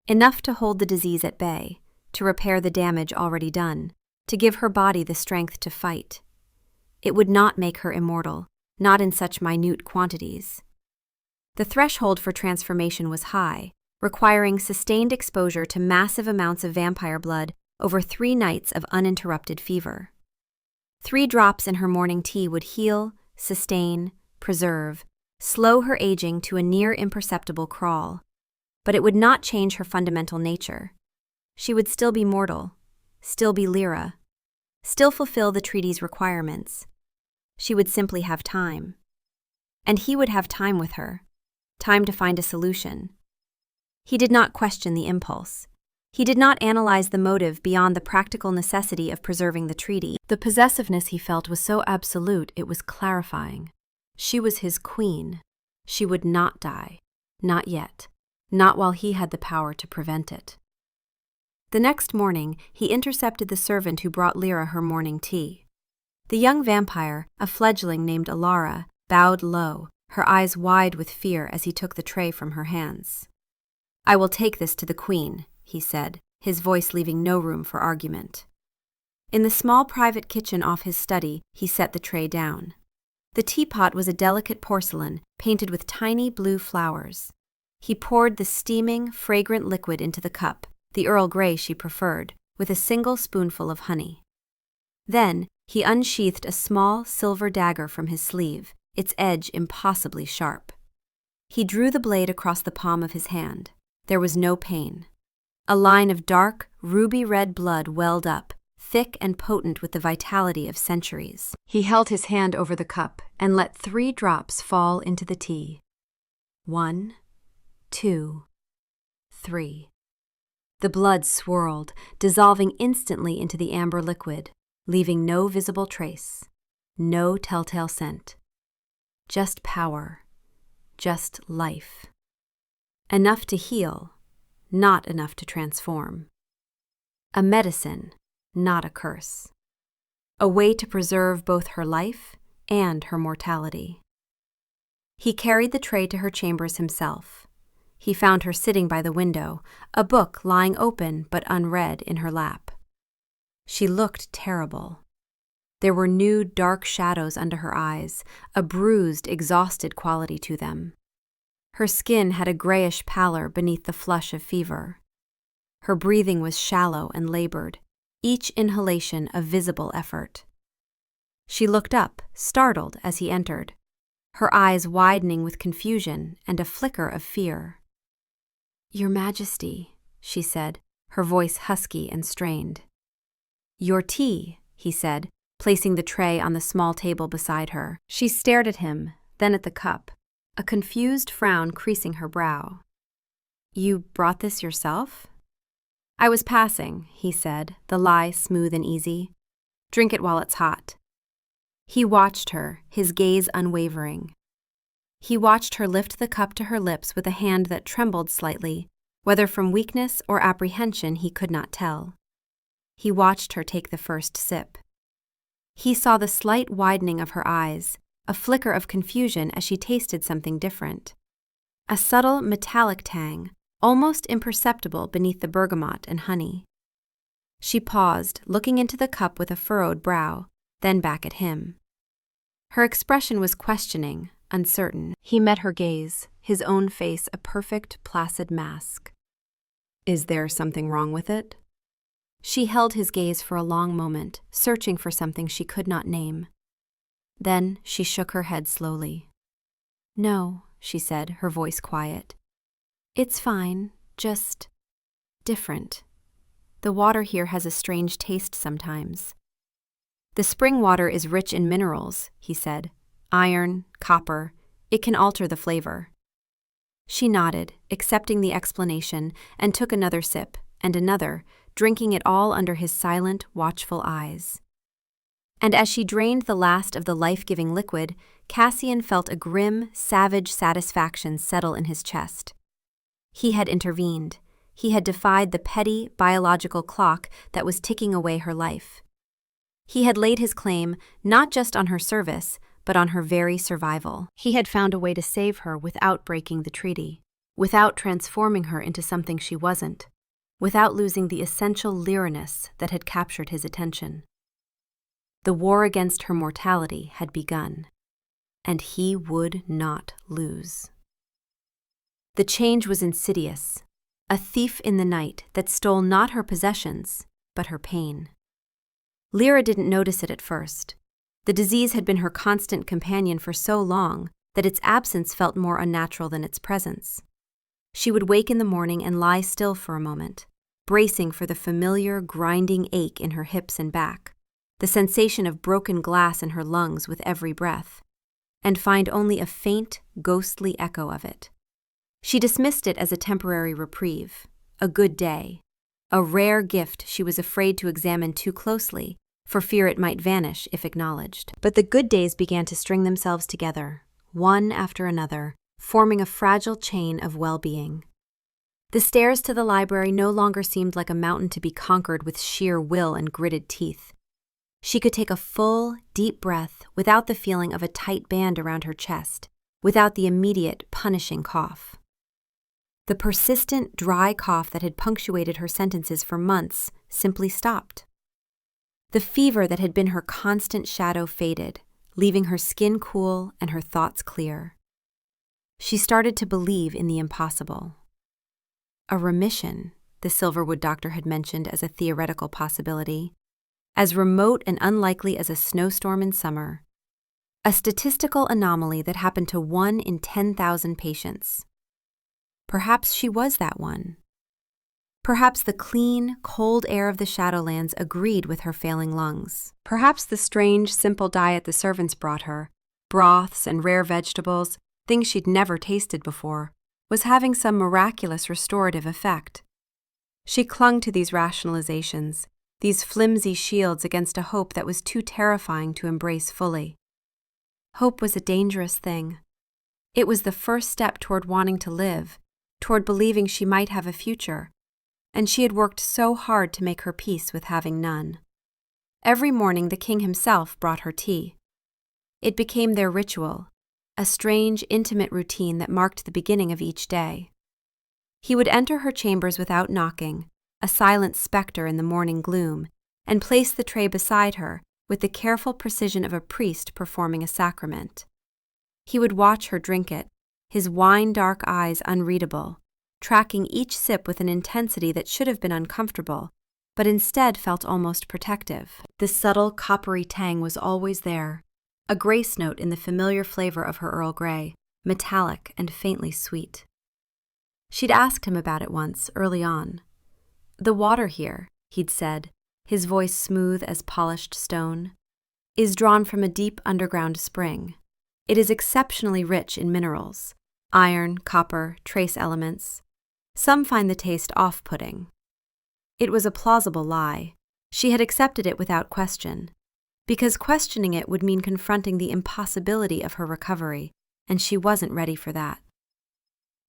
S1: Enough to hold the disease at bay, to repair the damage already done, to give her body the strength to fight. It would not make her immortal, not in such minute quantities. The threshold for transformation was high, requiring sustained exposure to massive amounts of vampire blood over 3 nights of uninterrupted fever. 3 drops in her morning tea would heal, sustain, preserve, slow her aging to a near imperceptible crawl. But it would not change her fundamental nature. She would still be mortal, still be Lyra, still fulfill the treaty's requirements. She would simply have time. And he would have time with her, time to find a solution. He did not question the impulse. He did not analyze the motive beyond the practical necessity of preserving the treaty. The possessiveness he felt was so absolute it was clarifying. She was his queen. She would not die. Not yet. Not while he had the power to prevent it. The next morning, he intercepted the servant who brought Lyra her morning tea. The young vampire, a fledgling named Alara, bowed low, her eyes wide with fear as he took the tray from her hands. "I will take this to the queen," he said, his voice leaving no room for argument. In the small private kitchen off his study, he set the tray down. The teapot was a delicate porcelain, painted with tiny blue flowers. He poured the steaming, fragrant liquid into the cup, the Earl Grey she preferred, with a single spoonful of honey. Then, he unsheathed a small silver dagger from his sleeve, its edge impossibly sharp. He drew the blade across the palm of his hand. There was no pain. A line of dark, ruby-red blood welled up, thick and potent with the vitality of centuries. He held his hand over the cup and let 3 drops fall into the tea. 1, 2, 3. The blood swirled, dissolving instantly into the amber liquid, leaving no visible trace, no telltale scent. Just power, just life. Enough to heal, not enough to transform. A medicine, not a curse. A way to preserve both her life and her mortality. He carried the tray to her chambers himself. He found her sitting by the window, a book lying open but unread in her lap. She looked terrible. There were nude, dark shadows under her eyes, a bruised, exhausted quality to them. Her skin had a grayish pallor beneath the flush of fever. Her breathing was shallow and labored, each inhalation a visible effort. She looked up, startled, as he entered, her eyes widening with confusion and a flicker of fear. "Your Majesty," she said, her voice husky and strained. "Your tea," he said, placing the tray on the small table beside her. She stared at him, then at the cup, a confused frown creasing her brow. "You brought this yourself?" "I was passing," he said, the lie smooth and easy. "Drink it while it's hot." He watched her, his gaze unwavering. He watched her lift the cup to her lips with a hand that trembled slightly, whether from weakness or apprehension he could not tell. He watched her take the first sip. He saw the slight widening of her eyes, a flicker of confusion as she tasted something different. A subtle metallic tang, almost imperceptible beneath the bergamot and honey. She paused, looking into the cup with a furrowed brow, then back at him. Her expression was questioning, uncertain. He met her gaze, his own face a perfect, placid mask. "Is there something wrong with it?" She held his gaze for a long moment, searching for something she could not name. Then she shook her head slowly. "No," she said, her voice quiet. "It's fine, just different. The water here has a strange taste sometimes." "The spring water is rich in minerals," he said. "Iron, copper. It can alter the flavor." She nodded, accepting the explanation, and took another sip, and another, drinking it all under his silent, watchful eyes. And as she drained the last of the life-giving liquid, Cassian felt a grim, savage satisfaction settle in his chest. He had intervened. He had defied the petty, biological clock that was ticking away her life. He had laid his claim not just on her service, but on her very survival. He had found a way to save her without breaking the treaty, without transforming her into something she wasn't, without losing the essential lyriness that had captured his attention. The war against her mortality had begun, and he would not lose. The change was insidious, a thief in the night that stole not her possessions, but her pain. Lyra didn't notice it at first. The disease had been her constant companion for so long that its absence felt more unnatural than its presence. She would wake in the morning and lie still for a moment, bracing for the familiar, grinding ache in her hips and back, the sensation of broken glass in her lungs with every breath, and find only a faint, ghostly echo of it. She dismissed it as a temporary reprieve, a good day, a rare gift she was afraid to examine too closely, for fear it might vanish if acknowledged. But the good days began to string themselves together, one after another, forming a fragile chain of well-being. The stairs to the library no longer seemed like a mountain to be conquered with sheer will and gritted teeth. She could take a full, deep breath without the feeling of a tight band around her chest, without the immediate, punishing cough. The persistent, dry cough that had punctuated her sentences for months simply stopped. The fever that had been her constant shadow faded, leaving her skin cool and her thoughts clear. She started to believe in the impossible. A remission, the Silverwood doctor had mentioned as a theoretical possibility, as remote and unlikely as a snowstorm in summer. A statistical anomaly that happened to 1 in 10,000 patients. Perhaps she was that one. Perhaps the clean, cold air of the Shadowlands agreed with her failing lungs. Perhaps the strange, simple diet the servants brought her, broths and rare vegetables, things she'd never tasted before, was having some miraculous restorative effect. She clung to these rationalizations, these flimsy shields against a hope that was too terrifying to embrace fully. Hope was a dangerous thing. It was the first step toward wanting to live, toward believing she might have a future, and she had worked so hard to make her peace with having none. Every morning the king himself brought her tea. It became their ritual, a strange, intimate routine that marked the beginning of each day. He would enter her chambers without knocking, a silent specter in the morning gloom, and place the tray beside her with the careful precision of a priest performing a sacrament. He would watch her drink it, his wine-dark eyes unreadable, tracking each sip with an intensity that should have been uncomfortable, but instead felt almost protective. The subtle coppery tang was always there, a grace note in the familiar flavor of her Earl Grey, metallic and faintly sweet. She'd asked him about it once, early on. "The water here," he'd said, his voice smooth as polished stone, "is drawn from a deep underground spring. It is exceptionally rich in minerals, iron, copper, trace elements. Some find the taste off-putting." It was a plausible lie. She had accepted it without question, because questioning it would mean confronting the impossibility of her recovery, and she wasn't ready for that.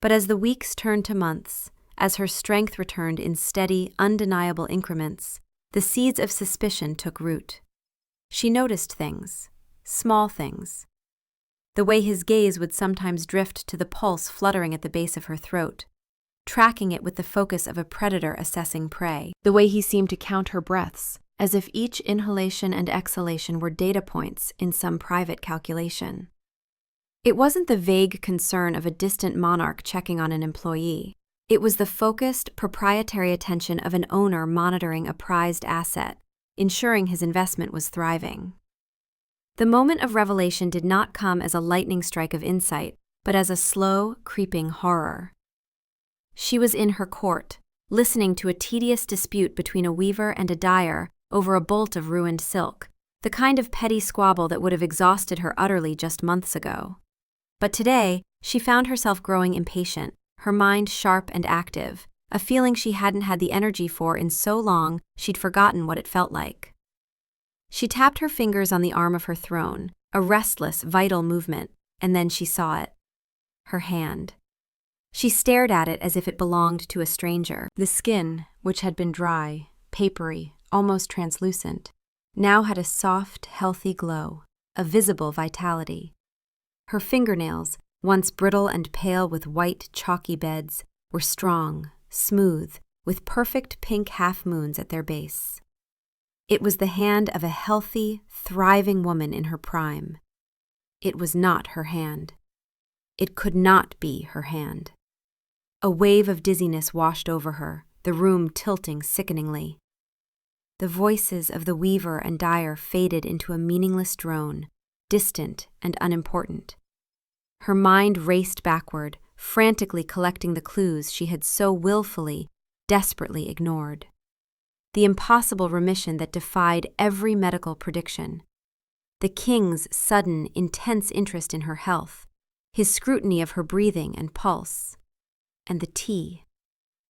S1: But as the weeks turned to months, as her strength returned in steady, undeniable increments, the seeds of suspicion took root. She noticed things, small things. The way his gaze would sometimes drift to the pulse fluttering at the base of her throat, tracking it with the focus of a predator assessing prey. The way he seemed to count her breaths, as if each inhalation and exhalation were data points in some private calculation. It wasn't the vague concern of a distant monarch checking on an employee. It was the focused, proprietary attention of an owner monitoring a prized asset, ensuring his investment was thriving. The moment of revelation did not come as a lightning strike of insight, but as a slow, creeping horror. She was in her court, listening to a tedious dispute between a weaver and a dyer over a bolt of ruined silk, the kind of petty squabble that would have exhausted her utterly just months ago. But today, she found herself growing impatient, her mind sharp and active, a feeling she hadn't had the energy for in so long she'd forgotten what it felt like. She tapped her fingers on the arm of her throne, a restless, vital movement, and then she saw it. Her hand. She stared at it as if it belonged to a stranger. The skin, which had been dry, papery, almost translucent, now had a soft, healthy glow, a visible vitality. Her fingernails, once brittle and pale with white, chalky beds, were strong, smooth, with perfect pink half-moons at their base. It was the hand of a healthy, thriving woman in her prime. It was not her hand. It could not be her hand. A wave of dizziness washed over her, the room tilting sickeningly. The voices of the weaver and dyer faded into a meaningless drone, distant and unimportant. Her mind raced backward, frantically collecting the clues she had so willfully, desperately ignored. The impossible remission that defied every medical prediction. The king's sudden, intense interest in her health, his scrutiny of her breathing and pulse. And the tea,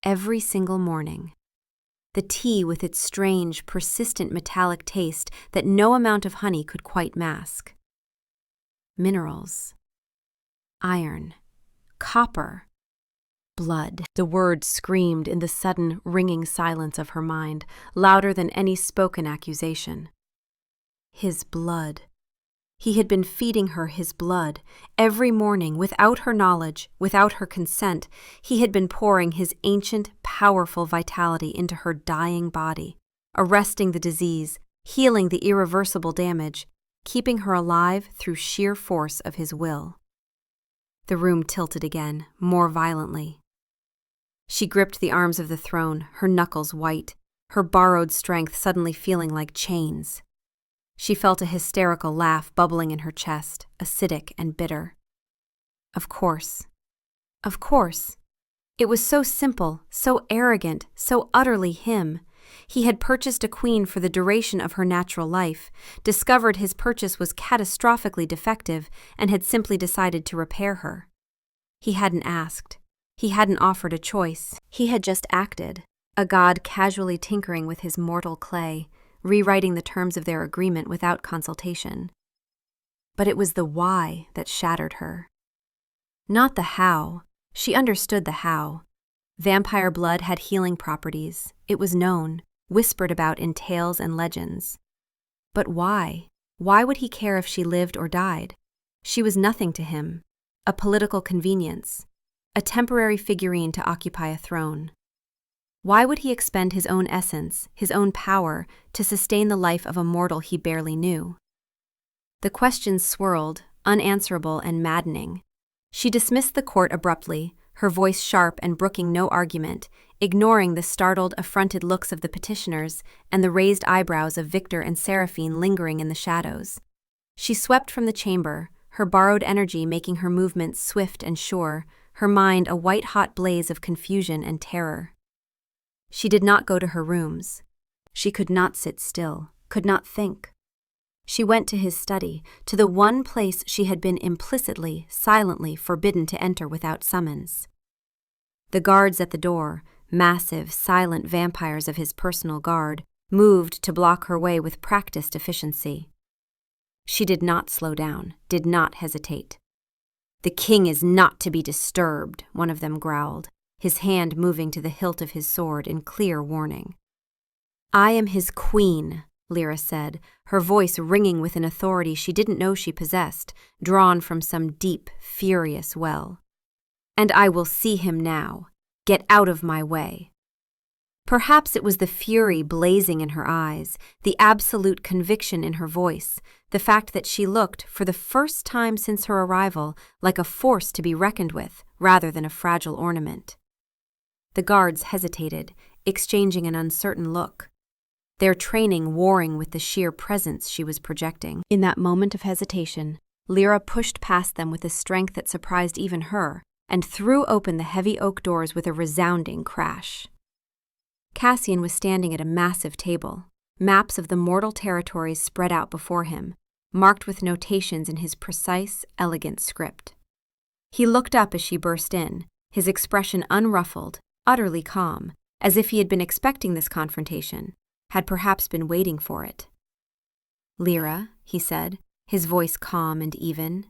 S1: every single morning. The tea with its strange, persistent metallic taste that no amount of honey could quite mask. Minerals. Iron. Copper. Blood. The word screamed in the sudden, ringing silence of her mind, louder than any spoken accusation. His blood. He had been feeding her his blood. Every morning, without her knowledge, without her consent, he had been pouring his ancient, powerful vitality into her dying body, arresting the disease, healing the irreversible damage, keeping her alive through sheer force of his will. The room tilted again, more violently. She gripped the arms of the throne, her knuckles white, her borrowed strength suddenly feeling like chains. She felt a hysterical laugh bubbling in her chest, acidic and bitter. Of course. Of course. It was so simple, so arrogant, so utterly him. He had purchased a queen for the duration of her natural life, discovered his purchase was catastrophically defective, and had simply decided to repair her. He hadn't asked. He hadn't offered a choice. He had just acted, a god casually tinkering with his mortal clay, rewriting the terms of their agreement without consultation. But it was the why that shattered her. Not the how. She understood the how. Vampire blood had healing properties. It was known, whispered about in tales and legends. But why? Why would he care if she lived or died? She was nothing to him. A political convenience. A temporary figurine to occupy a throne. Why would he expend his own essence, his own power, to sustain the life of a mortal he barely knew? The questions swirled, unanswerable and maddening. She dismissed the court abruptly, her voice sharp and brooking no argument, ignoring the startled, affronted looks of the petitioners and the raised eyebrows of Victor and Seraphine lingering in the shadows. She swept from the chamber, her borrowed energy making her movements swift and sure, her mind a white-hot blaze of confusion and terror. She did not go to her rooms. She could not sit still, could not think. She went to his study, to the one place she had been implicitly, silently forbidden to enter without summons. The guards at the door, massive, silent vampires of his personal guard, moved to block her way with practiced efficiency. She did not slow down, did not hesitate. "The king is not to be disturbed," one of them growled, his hand moving to the hilt of his sword in clear warning. "I am his queen," Lyra said, her voice ringing with an authority she didn't know she possessed, drawn from some deep, furious well. "And I will see him now. Get out of my way." Perhaps it was the fury blazing in her eyes, the absolute conviction in her voice, the fact that she looked, for the first time since her arrival, like a force to be reckoned with, rather than a fragile ornament. The guards hesitated, exchanging an uncertain look, their training warring with the sheer presence she was projecting. In that moment of hesitation, Lyra pushed past them with a strength that surprised even her, and threw open the heavy oak doors with a resounding crash. Cassian was standing at a massive table, maps of the mortal territories spread out before him, marked with notations in his precise, elegant script. He looked up as she burst in, his expression unruffled, utterly calm, as if he had been expecting this confrontation, had perhaps been waiting for it. "Lyra," he said, his voice calm and even.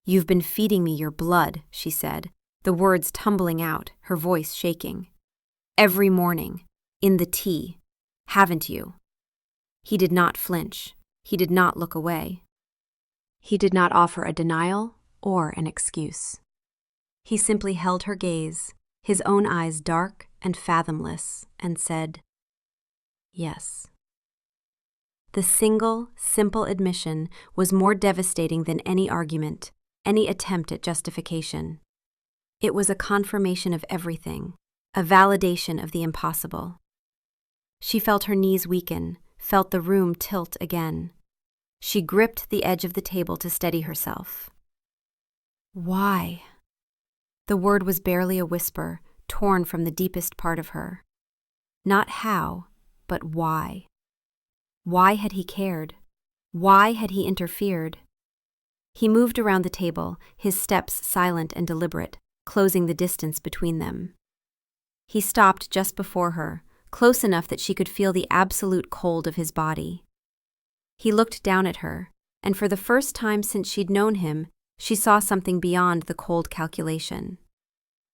S1: "You've been feeding me your blood," she said, the words tumbling out, her voice shaking. "Every morning, in the tea, haven't you?" He did not flinch. He did not look away. He did not offer a denial or an excuse. He simply held her gaze, his own eyes dark and fathomless, and said, "Yes." The single, simple admission was more devastating than any argument, any attempt at justification. It was a confirmation of everything, a validation of the impossible. She felt her knees weaken, felt the room tilt again. She gripped the edge of the table to steady herself. "Why?" The word was barely a whisper, torn from the deepest part of her. Not how, but why. Why had he cared? Why had he interfered? He moved around the table, his steps silent and deliberate, closing the distance between them. He stopped just before her, close enough that she could feel the absolute cold of his body. He looked down at her, and for the first time since she'd known him, she saw something beyond the cold calculation.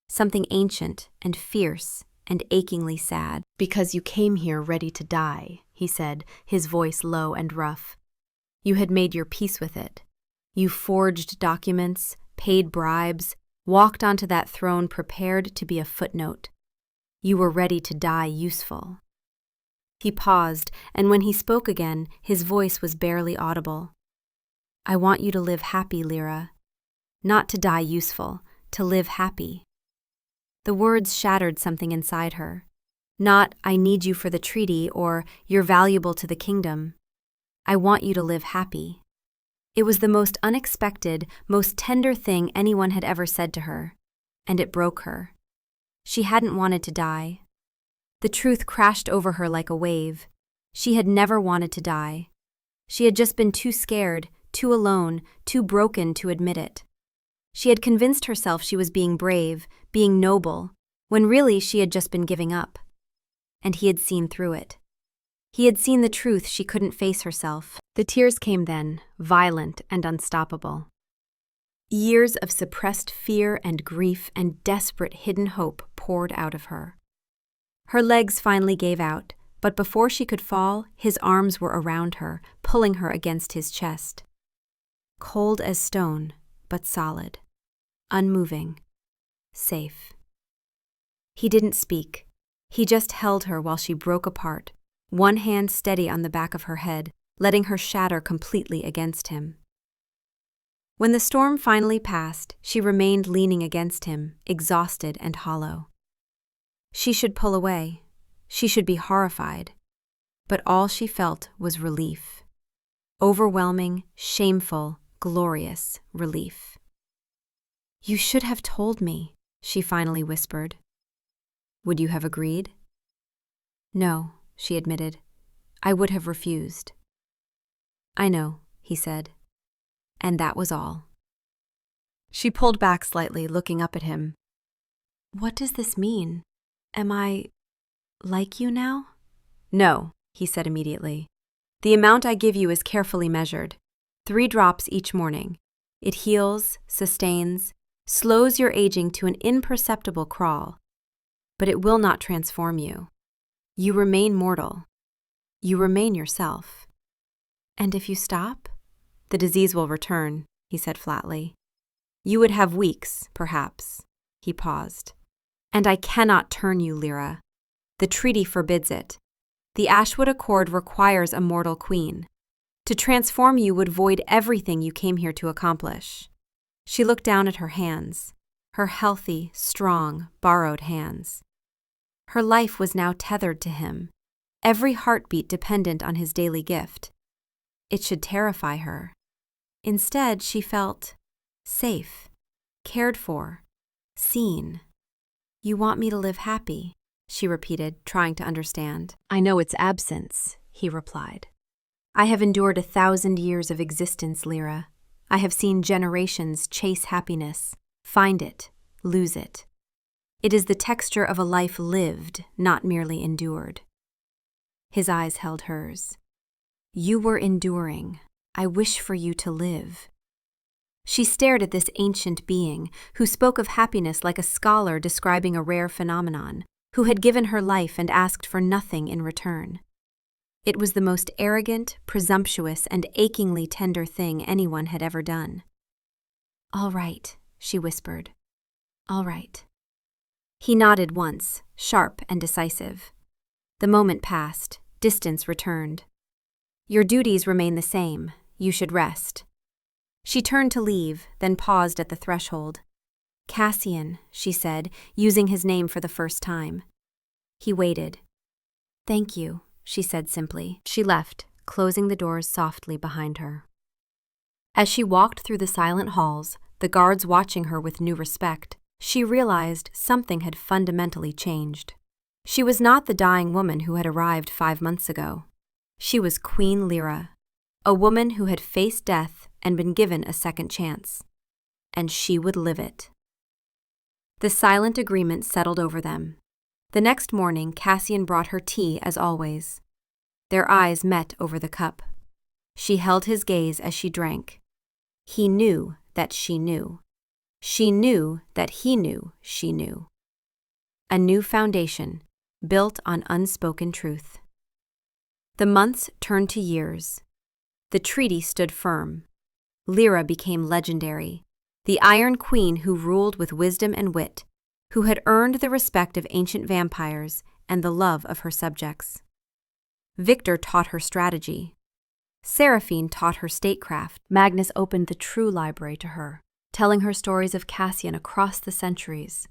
S1: Something ancient and fierce and achingly sad. "Because you came here ready to die," he said, his voice low and rough. "You had made your peace with it. You forged documents, paid bribes, walked onto that throne prepared to be a footnote. You were ready to die useful." He paused, and when he spoke again, his voice was barely audible. "I want you to live happy, Lyra. Not to die useful, to live happy." The words shattered something inside her. Not, "I need you for the treaty," or "You're valuable to the kingdom." "I want you to live happy." It was the most unexpected, most tender thing anyone had ever said to her, and it broke her. She hadn't wanted to die. The truth crashed over her like a wave. She had never wanted to die. She had just been too scared, too alone, too broken to admit it. She had convinced herself she was being brave, being noble, when really she had just been giving up. And he had seen through it. He had seen the truth she couldn't face herself. The tears came then, violent and unstoppable. Years of suppressed fear and grief and desperate hidden hope poured out of her. Her legs finally gave out, but before she could fall, his arms were around her, pulling her against his chest. Cold as stone, but solid. Unmoving. Safe. He didn't speak. He just held her while she broke apart, one hand steady on the back of her head, letting her shatter completely against him. When the storm finally passed, she remained leaning against him, exhausted and hollow. She should pull away. She should be horrified. But all she felt was relief. Overwhelming, shameful, glorious relief. "You should have told me," she finally whispered. "Would you have agreed?" "No," she admitted. "I would have refused." "I know," he said. And that was all. She pulled back slightly, looking up at him. "What does this mean? Am I like you now?" "No," he said immediately. "The amount I give you is carefully measured. 3 drops each morning. It heals, sustains, slows your aging to an imperceptible crawl. But it will not transform you. You remain mortal. You remain yourself. And if you stop, the disease will return," he said flatly. "You would have weeks, perhaps." He paused. "And I cannot turn you, Lyra. The treaty forbids it. The Ashwood Accord requires a mortal queen. To transform you would void everything you came here to accomplish. She looked down at her hands, her healthy, strong, borrowed hands. Her life was now tethered to him, every heartbeat dependent on his daily gift. It should terrify her. Instead, she felt safe, cared for, seen. "You want me to live happy," she repeated, trying to understand. "I know its absence," he replied. "I have endured 1,000 years of existence, Lyra. I have seen generations chase happiness, find it, lose it. It is the texture of a life lived, not merely endured." His eyes held hers. "You were enduring. I wish for you to live." She stared at this ancient being who spoke of happiness like a scholar describing a rare phenomenon, who had given her life and asked for nothing in return. It was the most arrogant, presumptuous, and achingly tender thing anyone had ever done. "All right," she whispered. "All right." He nodded once, sharp and decisive. The moment passed, distance returned. "Your duties remain the same. You should rest." She turned to leave, then paused at the threshold. "Cassian," she said, using his name for the first time. He waited. "Thank you," she said simply. She left, closing the doors softly behind her. As she walked through the silent halls, the guards watching her with new respect, she realized something had fundamentally changed. She was not the dying woman who had arrived 5 months ago. She was Queen Lyra, a woman who had faced death and been given a second chance. And she would live it. The silent agreement settled over them. The next morning, Cassian brought her tea as always. Their eyes met over the cup. She held his gaze as she drank. He knew that she knew. She knew that he knew she knew. A new foundation, built on unspoken truth. The months turned to years. The treaty stood firm. Lyra became legendary, the Iron Queen who ruled with wisdom and wit, who had earned the respect of ancient vampires and the love of her subjects. Victor taught her strategy. Seraphine taught her statecraft. Magnus opened the true library to her, telling her stories of Cassian across the centuries,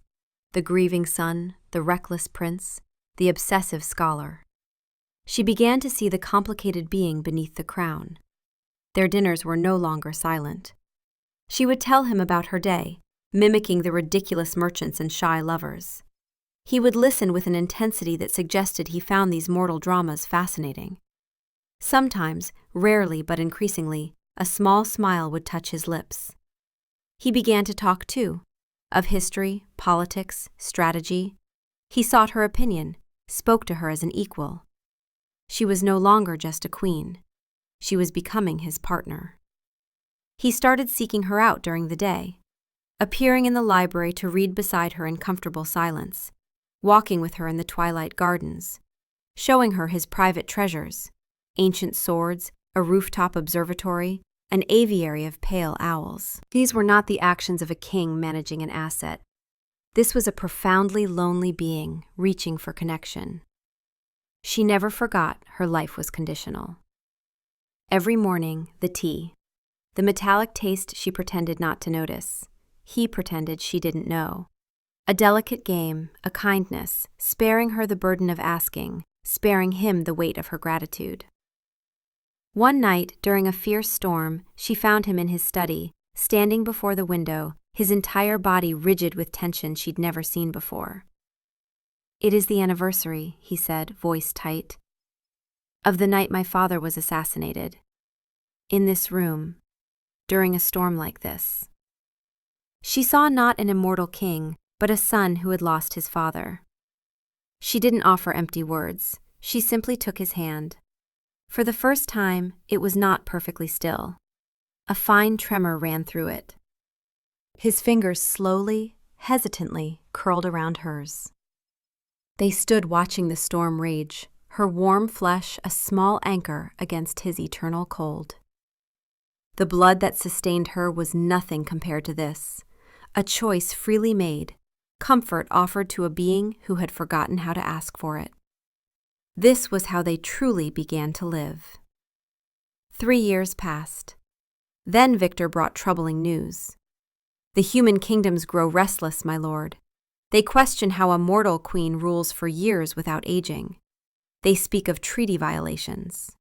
S1: the grieving son, the reckless prince, the obsessive scholar. She began to see the complicated being beneath the crown. Their dinners were no longer silent. She would tell him about her day, mimicking the ridiculous merchants and shy lovers. He would listen with an intensity that suggested he found these mortal dramas fascinating. Sometimes, rarely but increasingly, a small smile would touch his lips. He began to talk too, of history, politics, strategy. He sought her opinion, spoke to her as an equal. She was no longer just a queen. She was becoming his partner. He started seeking her out during the day, appearing in the library to read beside her in comfortable silence, walking with her in the twilight gardens, showing her his private treasures, ancient swords, a rooftop observatory, an aviary of pale owls. These were not the actions of a king managing an asset. This was a profoundly lonely being reaching for connection. She never forgot her life was conditional. Every morning, the tea. The metallic taste she pretended not to notice. He pretended she didn't know. A delicate game, a kindness, sparing her the burden of asking, sparing him the weight of her gratitude. One night, during a fierce storm, she found him in his study, standing before the window, his entire body rigid with tension she'd never seen before. "It is the anniversary," he said, voice tight, "of the night my father was assassinated. In this room, during a storm like this." She saw not an immortal king, but a son who had lost his father. She didn't offer empty words. She simply took his hand. For the first time, it was not perfectly still. A fine tremor ran through it. His fingers slowly, hesitantly, curled around hers. They stood watching the storm rage, her warm flesh a small anchor against his eternal cold. The blood that sustained her was nothing compared to this, a choice freely made, comfort offered to a being who had forgotten how to ask for it. This was how they truly began to live. 3 years passed. Then Victor brought troubling news. The human kingdoms grow restless, my lord. They question how a mortal queen rules for years without aging. They speak of treaty violations.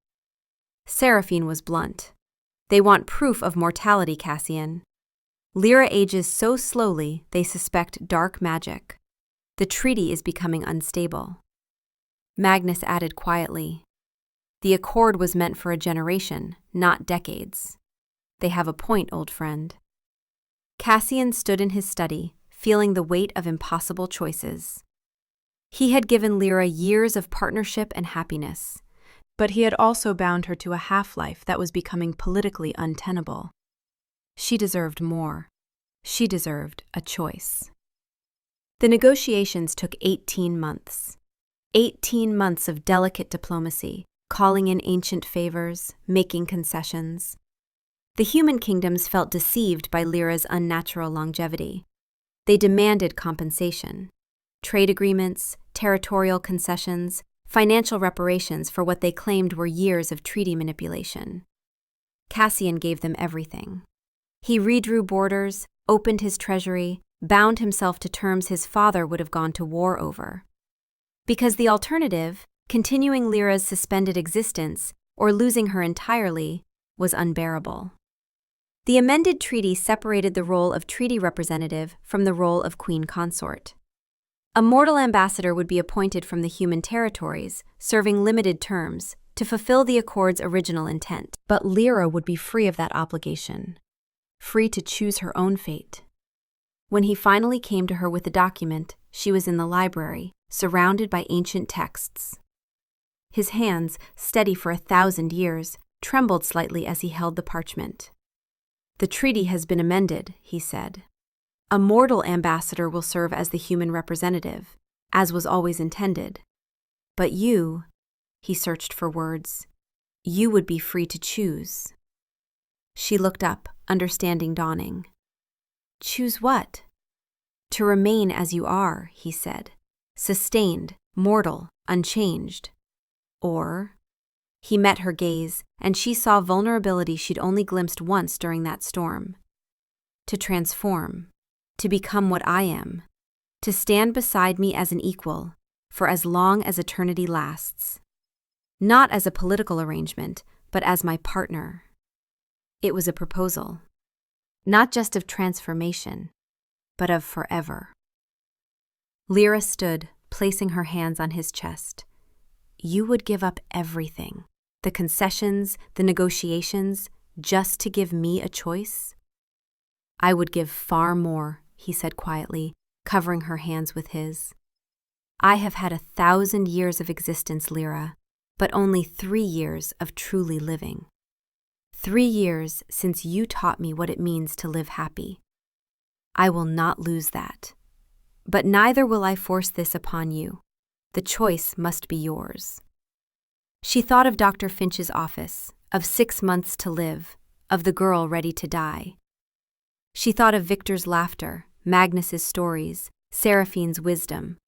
S1: Seraphine was blunt. They want proof of mortality, Cassian. Lyra ages so slowly they suspect dark magic. The treaty is becoming unstable. Magnus added quietly, "The accord was meant for a generation, not decades." "They have a point, old friend." Cassian stood in his study, feeling the weight of impossible choices. He had given Lyra years of partnership and happiness, but he had also bound her to a half-life that was becoming politically untenable. She deserved more. She deserved a choice. The negotiations took 18 months. 18 months of delicate diplomacy, calling in ancient favors, making concessions. The human kingdoms felt deceived by Lyra's unnatural longevity. They demanded compensation. Trade agreements, territorial concessions, financial reparations for what they claimed were years of treaty manipulation. Cassian gave them everything. He redrew borders, opened his treasury, bound himself to terms his father would have gone to war over. Because the alternative, continuing Lyra's suspended existence or losing her entirely, was unbearable. The amended treaty separated the role of treaty representative from the role of queen consort. A mortal ambassador would be appointed from the human territories, serving limited terms, to fulfill the accord's original intent. But Lyra would be free of that obligation, free to choose her own fate. When he finally came to her with the document, she was in the library, surrounded by ancient texts. His hands, steady for 1,000 years, trembled slightly as he held the parchment. "The treaty has been amended," he said. "A mortal ambassador will serve as the human representative, as was always intended. But you," he searched for words, "you would be free to choose." She looked up, understanding dawning. "Choose what?" "To remain as you are," he said, "sustained, mortal, unchanged. Or," he met her gaze, and she saw vulnerability she'd only glimpsed once during that storm. "To transform, to become what I am, to stand beside me as an equal, for as long as eternity lasts. Not as a political arrangement, but as my partner." It was a proposal, not just of transformation, but of forever. Lyra stood, placing her hands on his chest. "You would give up everything, the concessions, the negotiations, just to give me a choice?" "I would give far more," he said quietly, covering her hands with his. "I have had 1,000 years of existence, Lyra, but only 3 years of truly living. 3 years since you taught me what it means to live happy. I will not lose that. But neither will I force this upon you. The choice must be yours." She thought of Dr. Finch's office, of 6 months to live, of the girl ready to die. She thought of Victor's laughter, Magnus's stories, Seraphine's wisdom,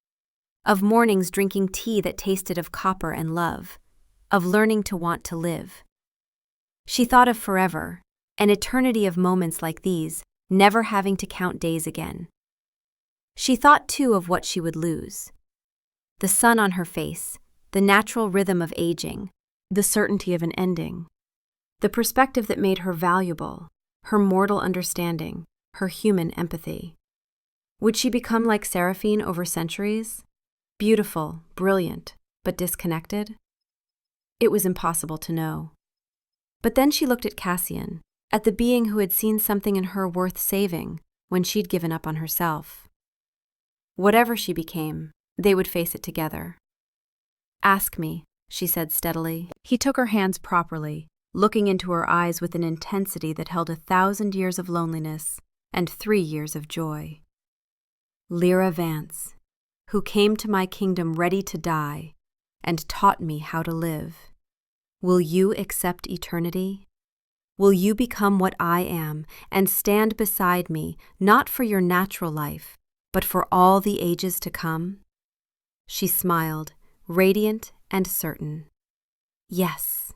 S1: of mornings drinking tea that tasted of copper and love, of learning to want to live. She thought of forever, an eternity of moments like these, never having to count days again. She thought too of what she would lose. The sun on her face, the natural rhythm of aging, the certainty of an ending, the perspective that made her valuable, her mortal understanding, her human empathy. Would she become like Seraphine over centuries? Beautiful, brilliant, but disconnected? It was impossible to know. But then she looked at Cassian, at the being who had seen something in her worth saving when she'd given up on herself. Whatever she became, they would face it together. "Ask me," she said steadily. He took her hands properly, looking into her eyes with an intensity that held 1,000 years of loneliness and 3 years of joy. "Lyra Vance, who came to my kingdom ready to die and taught me how to live. Will you accept eternity? Will you become what I am and stand beside me, not for your natural life, but for all the ages to come? She smiled, radiant and certain. Yes.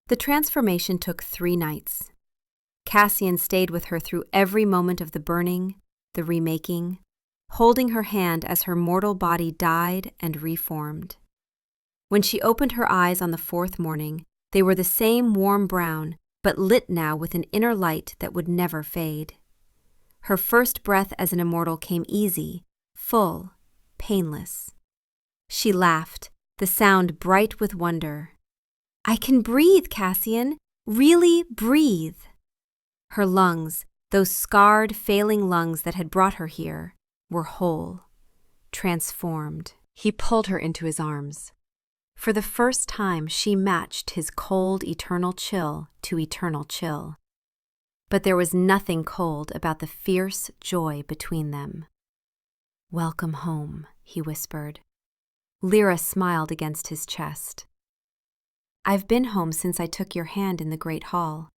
S1: The transformation took 3 nights. Cassian stayed with her through every moment of the burning, the remaking, holding her hand as her mortal body died and reformed. When she opened her eyes on the 4th morning, they were the same warm brown, but lit now with an inner light that would never fade. Her first breath as an immortal came easy, full, painless. She laughed, the sound bright with wonder. I can breathe, Cassian, really breathe. Her lungs, those scarred, failing lungs that had brought her here, were whole, transformed. He pulled her into his arms. For the first time, she matched his cold, eternal chill to eternal chill. But there was nothing cold about the fierce joy between them. Welcome home, he whispered. Lyra smiled against his chest. I've been home since I took your hand in the great hall.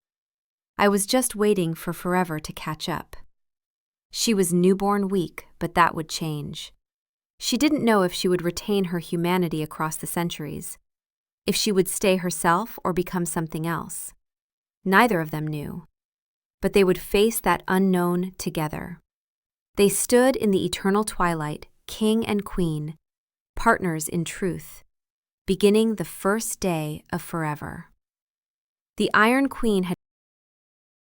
S1: I was just waiting for forever to catch up. She was newborn weak, but that would change. She didn't know if she would retain her humanity across the centuries, if she would stay herself or become something else. Neither of them knew. But they would face that unknown together. They stood in the eternal twilight, king and queen, partners in truth, beginning the first day of forever. The Iron Queen had